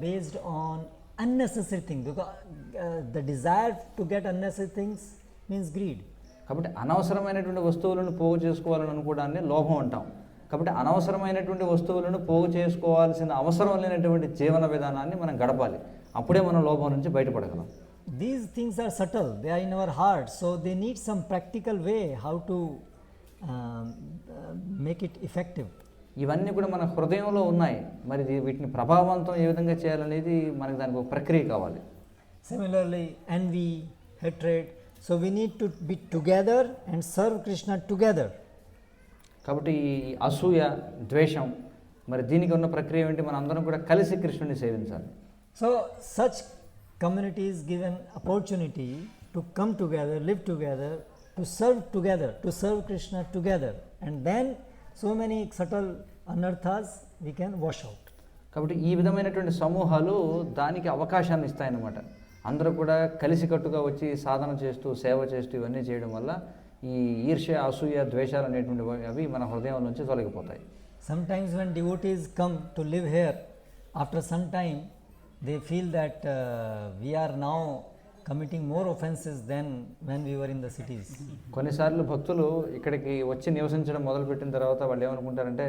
based on unnecessary things, because the desire to get unnecessary things means greed. కాబట్టి అనవసరమైనటువంటి వస్తువులను పోగు చేసుకోవాలని అనుకోవడాన్ని లోభం అంటాం. కాబట్టి అనవసరమైనటువంటి వస్తువులను పోగు చేసుకోవాల్సిన అవసరం లేనటువంటి జీవన విధానాన్ని మనం గడపాలి. అప్పుడే మనం లోభం నుంచి బయటపడగలం. These things are subtle, they are in our heart, so they need some practical way how to make it effective. ఇవన్నీ కూడా మన హృదయంలో ఉన్నాయి. మరి వీటిని ప్రభావవంతం ఏ విధంగా చేయాలనేది మనకి దానికి ఒక ప్రక్రియ కావాలి. Similarly, envy, hatred, so we need to be together and serve Krishna together. కాబట్టి ఈ అసూయ, ద్వేషం, మరి దీనికి ఉన్న ప్రక్రియ ఏంటి? మనం అందరం కూడా కలిసి కృష్ణుని సేవించాలి. So such communities give an opportunity to come together, live together, to serve Krishna together, and then so many subtle anarthas we can wash out. కాబట్టి ఈ విధమైనటువంటి సమూహాలు దానికి అవకాశాన్ని ఇస్తాయన్నమాట. అందరూ కూడా కలిసికట్టుగా వచ్చి సాధన చేస్తూ, సేవ చేస్తూ ఇవన్నీ చేయడం వల్ల ఈ ఈర్ష్య, అసూయ, ద్వేషాలు అనేటువంటివి అవి మన హృదయం నుంచి తొలగిపోతాయి. Sometimes when devotees come to live here, after some time they feel that we are now committing more offenses than when we were in the cities. కొన్నిసార్లు భక్తులు ఇక్కడికి వచ్చి నివసించడం మొదలుపెట్టిన తర్వాత వాళ్ళు ఏమనుకుంటారంటే,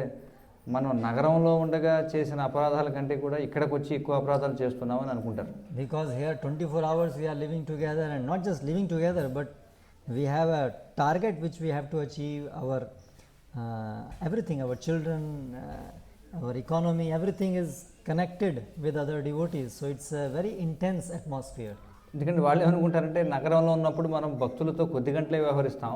మనం నగరంలో ఉండగా చేసిన అపరాధాల కంటే కూడా ఇక్కడికి వచ్చి ఎక్కువ అపరాధాలు చేస్తున్నామని అనుకుంటారు. Because here 24 hours we are living together, and not just living together, but we have a target which we have to achieve. Our everything, our children, our economy, everything is connected with other devotees, so it's a very intense atmosphere. ఎందుకంటే వాళ్ళు ఏమనుకుంటారంటే, నగరంలో ఉన్నప్పుడు మనం భక్తులతో కొద్ది గంటలే వ్యవహరిస్తాం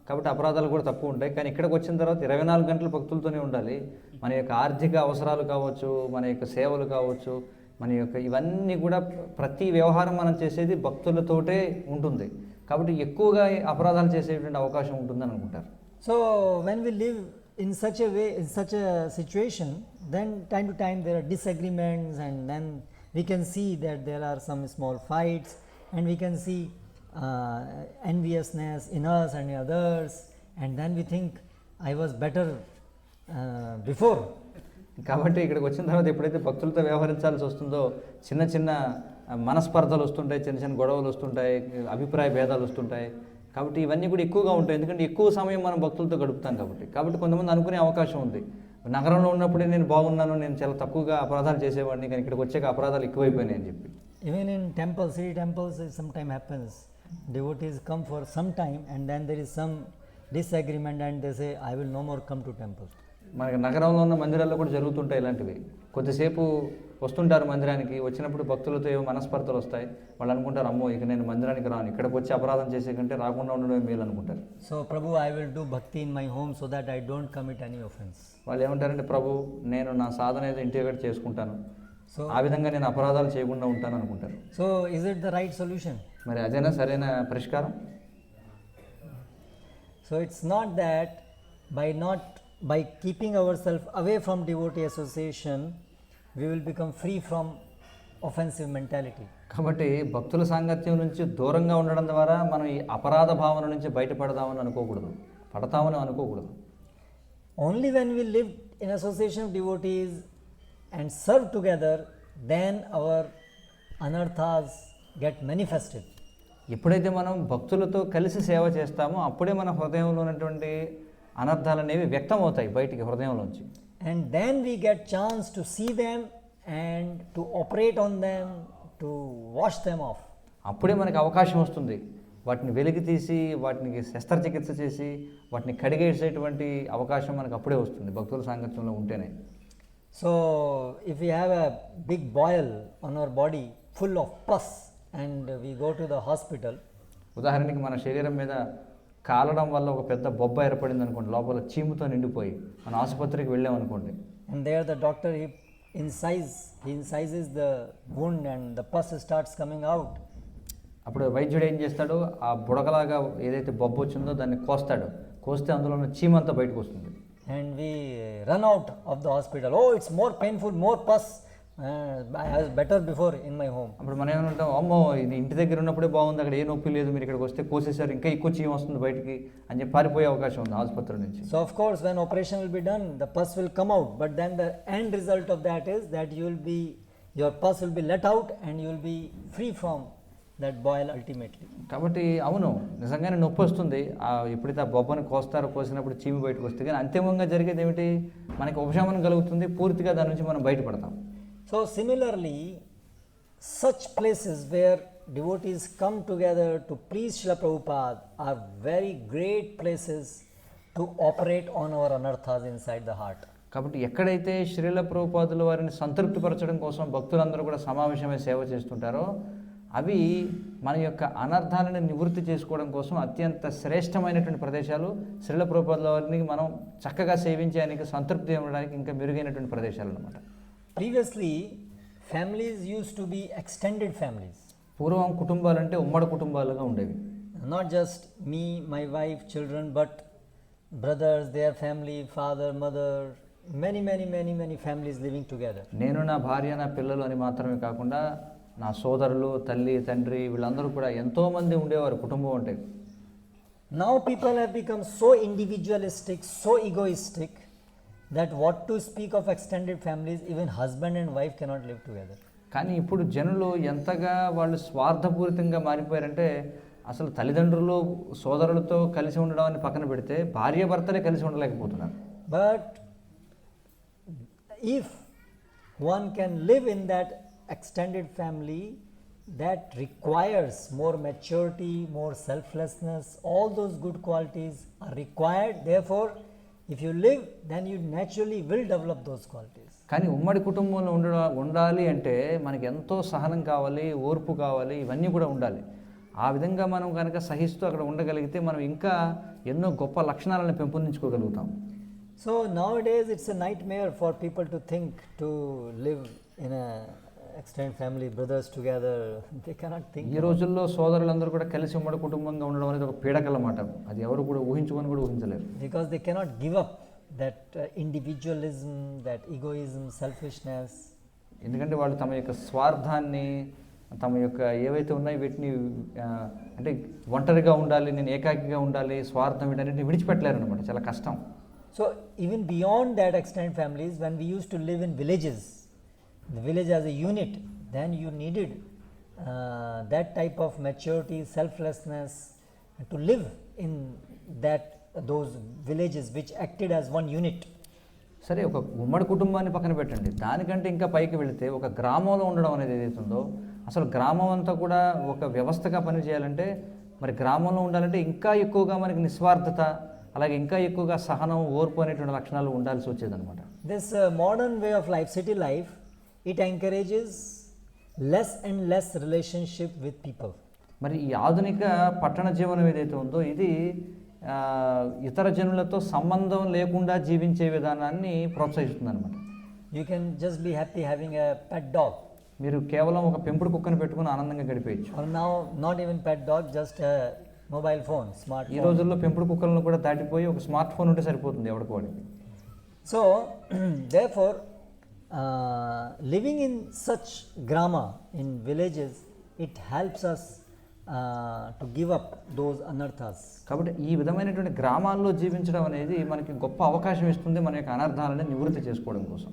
కాబట్టి అపరాధాలు కూడా తక్కువ ఉంటాయి. కానీ ఇక్కడికి వచ్చిన తర్వాత 24 గంటలు భక్తులతోనే ఉండాలి. మన యొక్క ఆర్థిక అవసరాలు కావచ్చు, మన యొక్క సేవలు కావచ్చు, మన యొక్క ఇవన్నీ కూడా ప్రతి వ్యవహారం మనం చేసేది భక్తులతోటే ఉంటుంది. కాబట్టి ఎక్కువగా అపరాధాలు చేసేటువంటి అవకాశం ఉంటుందని అనుకుంటారు. So when we live in such a way, in such a situation, then time to time there are disagreements, and then we can see that there are some small fights, and we can see enviousness in us and in others, and then we think I was better before. కాబట్టి ఇక్కడికి వచ్చిన తర్వాత ఎప్పుడైతే భక్తులతో వ్యవహరించాల్సి వస్తుందో చిన్న చిన్న మనస్పర్ధలు వస్తుంటాయి, చిన్న చిన్న గొడవలు వస్తుంటాయి, అభిప్రాయ భేదాలు వస్తుంటాయి. కాబట్టి ఇవన్నీ కూడా ఎక్కువగా ఉంటాయి, ఎందుకంటే ఎక్కువ సమయం మనం భక్తులతో గడుపుతాం కాబట్టి కొంతమంది అనుకునే అవకాశం ఉంది, నగరంలో ఉన్నప్పుడే నేను బాగున్నాను, నేను చాలా తక్కువగా అపరాధాలు చేసేవాడిని, కానీ ఇక్కడికి వచ్చాక అపరాధాలు ఎక్కువైపోయినాయి అని చెప్పి. Even in temples, city temples, sometimes happens, devotees come for some time and then there is some disagreement and they say I will no more come to temple. మనకి నగరంలో ఉన్న మందిరాల్లో కూడా జరుగుతుంటాయి ఇలాంటివి. కొద్దిసేపు వస్తుంటారు మందిరానికి, వచ్చినప్పుడు భక్తులతో ఏవో మనస్పర్ధలు వస్తాయి. వాళ్ళు అనుకుంటారు, అమ్మో ఇక నేను మందిరానికి రాను, ఇక్కడికి వచ్చి అపరాధం చేసే కంటే రాకుండా ఉండడమే మేలు అనుకుంటారు. So Prabhu, I will do bhakti in my home so that I don't commit any offense. వాళ్ళు ఏమంటారంటే, ప్రభు నేను నా సాధన ఏదో ఇంటిగ్రేట్ చేసుకుంటాను, So ఆ విధంగా నేను అపరాధాలు చేయకుండా ఉంటాను అనుకుంటారు. So is it the right solution? మరి అదేనా సరైన పరిష్కారం? So it's not that by keeping ourselves away from devotee association we will become free from offensive mentality. కాబట్టి భక్తుల సాంగత్యం నుంచి దూరంగా ఉండడం ద్వారా మనం ఈ అపరాధ భావన నుంచి బయటపడతామని అనుకోకూడదు. Only when we live in association of devotees and serve together, then our anarthas get manifested. ఎప్పుడైతే మనం భక్తులతో కలిసి సేవ చేస్తామో అప్పుడే మన హృదయంలో ఉన్నటువంటి అనర్థాలు అనేవి వ్యక్తం అవుతాయి బయటికి హృదయంలోంచి. And then we get chance to see them and to operate on them, to wash them off. అప్పుడే మనకి అవకాశం వస్తుంది వాటిని వెలికి తీసి వాటిని శస్త్రచికిత్స చేసి వాటిని కడిగేసేటువంటి అవకాశం మనకు అప్పుడే వస్తుంది భక్తుల సాంగత్యంలో ఉంటేనే. So if we have a big boil on our body full of pus and we go to the hospital, ఉదాహరణకి మన శరీరం మీద కాలడం వల్ల ఒక పెద్ద బొబ్బ ఏర్పడింది అనుకోండి, లోపల చీముతో నిండిపోయి మన ఆసుపత్రికి వెళ్ళామనుకోండి, and there the doctor he incises the wound and the pus starts coming out. అప్పుడు వైద్యుడు ఏం చేస్తాడు, ఆ బుడగలాగా ఏదైతే బొబ్బ వచ్చిందో దాన్ని కోస్తాడు, కోస్తే అందులో ఉన్న చీమంతా బయటకు వస్తుంది. And we run out of the hospital. Oh, it's more painful, more pus. I was better before in my home. అప్పుడు మనం ఏమంటాం, అమ్మో ఇది ఇంటి దగ్గర ఉన్నప్పుడే బాగుంది, అక్కడ ఏ నొప్పి లేదు, మీరు ఇక్కడికి వస్తే కోసేసారు, ఇంకా ఎక్కువ చీమ వస్తుంది బయటికి అని చెప్పి పారిపోయే అవకాశం ఉంది ఆసుపత్రి నుంచి. So of course when operation will be done, the pus will come out, but then the end result of that is that your pus will be let out and you will be free from that boil ultimately. కాబట్టి అవును నిజంగానే నొప్పి వస్తుంది, ఎప్పుడైతే ఆ బొబ్బని కోసినప్పుడు చీమి బయటకు వస్తుంది, కానీ అంతిమంగా జరిగేది ఏమిటి, మనకి ఉపశమనం కలుగుతుంది, పూర్తిగా దాని నుంచి మనం బయటపడతాం. So similarly, such places where devotees come together to please Srila Prabhupada are very great places to operate on our anarthas inside the heart. కాబట్టి ఎక్కడైతే శ్రీల ప్రభుపాదుల వారిని సంతృప్తిపరచడం కోసం భక్తులందరూ కూడా సమావేశమై సేవ చేస్తుంటారో అవి మన యొక్క అనర్థాలను నివృత్తి చేసుకోవడం కోసం అత్యంత శ్రేష్టమైనటువంటి ప్రదేశాలు. శ్రీల ప్రభుపాదుల వారిని మనం చక్కగా సేవించడానికి, సంతృప్తి ఇవ్వడానికి ఇంకా మెరుగైనటువంటి ప్రదేశాలు అన్నమాట. Previously, families used to be extended families. పూర్వం కుటుంబాలంటే ఉమ్మడి కుటుంబాలుగా ఉండేవి. Not just me, my wife, children, but brothers, their family, father, mother, many families living together. నేను నా భార్య నా పిల్లలు అని మాత్రమే కాకుండా నా సోదరులు, తల్లి, తండ్రి వీళ్ళందరూ కూడా ఎంతోమంది ఉండేవారు కుటుంబం అంటే. Now people have become so individualistic, so egoistic that what to speak of extended families, even husband and wife cannot live together. కానీ ఇప్పుడు జనులు ఎంతగా వాళ్ళు స్వార్థపూరితంగా మారిపోయారంటే అసలు తల్లిదండ్రులు సోదరులతో కలిసి ఉండడం అని పక్కన పెడితే భార్య భర్తలే కలిసి ఉండలేకపోతున్నారు. But if one can live in that extended family, that requires more maturity, more selflessness, all those good qualities are required. Therefore, if you live, then you naturally will develop those qualities. కానీ ఉమ్మడి కుటుంబంలో ఉండాలి అంటే మనకి ఎంతో సహనం కావాలి, ఓర్పు కావాలి, ఇవన్నీ కూడా ఉండాలి. ఆ విధంగా మనం కనుక సహిస్తూ అక్కడ ఉండగలిగితే మనం ఇంకా ఎన్నో గొప్ప లక్షణాలను పెంపొందించుకోగలుగుతాం. So nowadays it's a nightmare for people to think to live in a extended family, brothers together. They cannot think. ఈ రోజుల్లో సోదరులందరూ కూడా కలిసి ఉమ్మడి కుటుంబంగా ఉండడం అనేది ఒక పీడకల మాట. అది ఎవరు కూడా ఊహించుకొని కూడా ఊహించలేరు. Because they cannot give up that individualism, that egoism, selfishness. ఎందుకంటే వాళ్ళు తమ యొక్క స్వార్థాన్ని, తమ యొక్క ఏవైతే ఉన్నాయో వీటిని అంటే ఒంటరిగా ఉండాలి, నేను ఏకాకిగా ఉండాలి, స్వార్థం వీటన్నిటిని విడిచిపెట్టలేరు అనమాట. చాలా కష్టం. So even beyond that extended families, when we used to live in villages, the village as a unit, then you needed that type of maturity, selflessness to live in those villages which acted as one unit. సరే, ఒక ఉమ్మడి కుటుంబాన్ని పక్కన పెట్టండి, దానికంటే ఇంకా పైకి వెళితే ఒక గ్రామంలో ఉండడం అనేది ఏదైతుందో, అసలు గ్రామం అంతా కూడా ఒక వ్యవస్థగా పనిచేయాలంటే మరి గ్రామంలో ఉండాలంటే ఇంకా ఎక్కువగా మనకి నిస్వార్థత, అలాగే ఇంకా ఎక్కువగా సహనం, ఓర్పు అనేటువంటి లక్షణాలు ఉండాల్సి వచ్చేదన్నమాట. This modern way of life, city life, it encourages less and less relationship with people. మరి ఈ ఆధునిక పట్టణ జీవనం ఏదైతే ఉందో ఇది ఇతర జనులతో సంబంధం లేకుండా జీవించే విధానాన్ని ప్రోత్సహిస్తుంది అనమాట. You can just be happy having a pet dog. మీరు కేవలం ఒక పెంపుడు కుక్కను పెట్టుకుని ఆనందంగా గడిపేయచ్చు. Or now not even pet dog, just a mobile phone, smart phone. ఈ రోజుల్లో పెంపుడు కుక్కలను కూడా దాటిపోయి ఒక స్మార్ట్ ఫోన్ ఉంటే సరిపోతుంది ఎవరికి వాడికి. So therefore living in such grama, in villages, it helps us to give up those anarthas. కాబట్టి ఈ విధమైనటువంటి గ్రామాల్లో జీవించడం అనేది మనకి గొప్ప అవకాశం ఇస్తుంది మన యొక్క అనర్థాలను నివృత్తి చేసుకోవడం కోసం.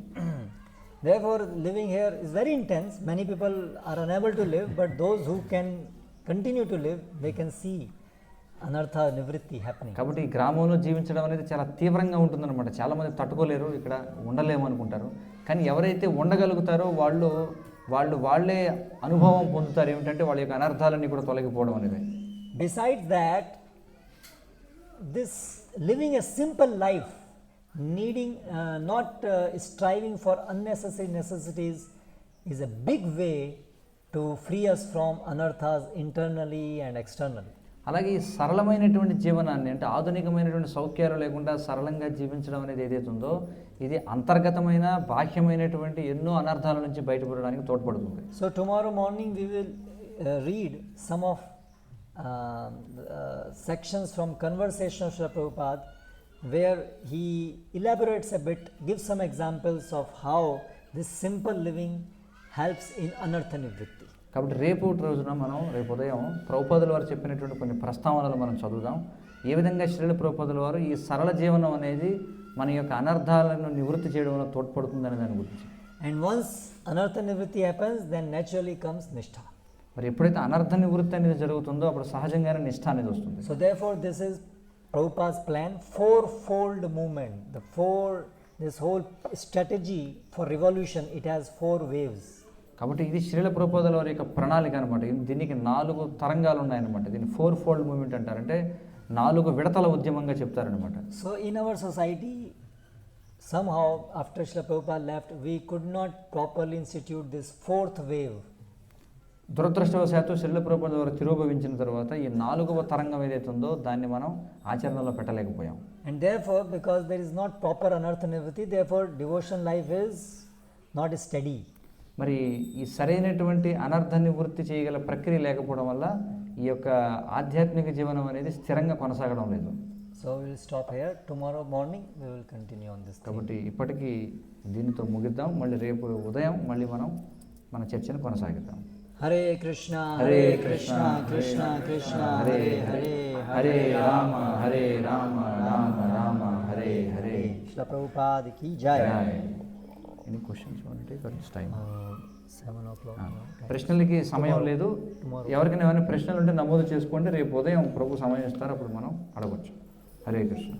Therefore, living here is very intense. Many people are unable to live, but those who can continue to live, they can see anartha nivritti happening. కాబట్టి ఈ గ్రామంలో జీవించడం అనేది చాలా తీవ్రంగా ఉంటుందన్నమాట. చాలామంది తట్టుకోలేరు, ఇక్కడ ఉండలేము అనుకుంటారు. కానీ ఎవరైతే ఉండగలుగుతారో వాళ్ళే అనుభవం పొందుతారు. ఏమిటంటే వాళ్ళ యొక్క అనర్థాలన్నీ కూడా తొలగిపోవడం అనేది. Besides that, this living a simple life, needing not striving for unnecessary necessities, is a big way to free us from anarthas internally and externally. అలాగే ఈ సరళమైనటువంటి జీవనాన్ని, అంటే ఆధునికమైనటువంటి సౌఖ్యాలు లేకుండా సరళంగా జీవించడం అనేది ఏదైతే ఉందో, ఇది అంతర్గతమైన బాహ్యమైనటువంటి ఎన్నో అనర్థాల నుంచి బయటపడడానికి తోడ్పడుతుంది. So tomorrow morning we will read some of sections from Conversation of Srila Prabhupada, where he elaborates a bit, gives some examples of how this simple living helps in anartha nivritti. కాబట్టి రేపు రోజున మనం రేపు ఉదయం ప్రభుపాదుల వారు చెప్పినటువంటి కొన్ని ప్రస్తావనలు మనం చదువుదాం. ఏ విధంగా శ్రీల ప్రభుపాదుల వారు ఈ సరళ జీవనం అనేది మన యొక్క అనర్థాలను నివృత్తి చేయడంలో తోడ్పడుతుందనే దాని గురించి. And once anartha nivritti happens, then naturally comes nishtha. మరి ఎప్పుడైతే అనర్థ నివృత్తి అనేది జరుగుతుందో అప్పుడు సహజంగానే నిష్ఠ అనేది వస్తుంది. So therefore this is Prabhupada's plan, fourfold movement. This whole strategy for revolution, it has 4 waves. కాబట్టి ఇది శ్రీల ప్రభుపాదుల వారి యొక్క ప్రణాళిక అనమాట. దీనికి 4 తరంగాలు ఉన్నాయన్నమాట. దీన్ని 4-fold మూవ్మెంట్ అంటారంటే 4 విడతల ఉద్యమంగా చెప్తారనమాట. So in our society, somehow after Srila Prabhupada left, we could not properly institute this 4th wave. దురదృష్టవశాత్తు శ్రీల ప్రభుపాదుల వారు తిరోభవించిన తర్వాత ఈ 4వ తరంగం ఏదైతే ఉందో దాన్ని మనం ఆచరణలో పెట్టలేకపోయాం. And therefore, because there is not proper anartha nivritti, therefore devotion life is not steady. మరి ఈ సరైనటువంటి అనర్థ నివృత్తి చేయగల ప్రక్రియ లేకపోవడం వల్ల ఈ యొక్క ఆధ్యాత్మిక జీవనం అనేది స్థిరంగా కొనసాగడం లేదు. So we will stop here. Tomorrow morning we will continue on this theme. కాబట్టి ఇప్పటికీ దీనితో ముగిద్దాం. మళ్ళీ రేపు ఉదయం మళ్ళీ మనం మన చర్చను కొనసాగిద్దాం. Hare Krishna, Hare Krishna, Krishna Krishna, Hare Hare, Hare Rama Hare Rama Rama Rama Hare Hare. Srila Prabhupada ki jai. Any questions time 7 o'clock. ప్రశ్నలకి సమయం లేదు. tomorrow. ఎవరికైనా ఏమైనా ప్రశ్నలు ఉంటే నమోదు చేసుకోండి. రేపు ఉదయం ప్రభు సమయం ఇస్తారు, అప్పుడు మనం అడగవచ్చు. హరే కృష్ణ.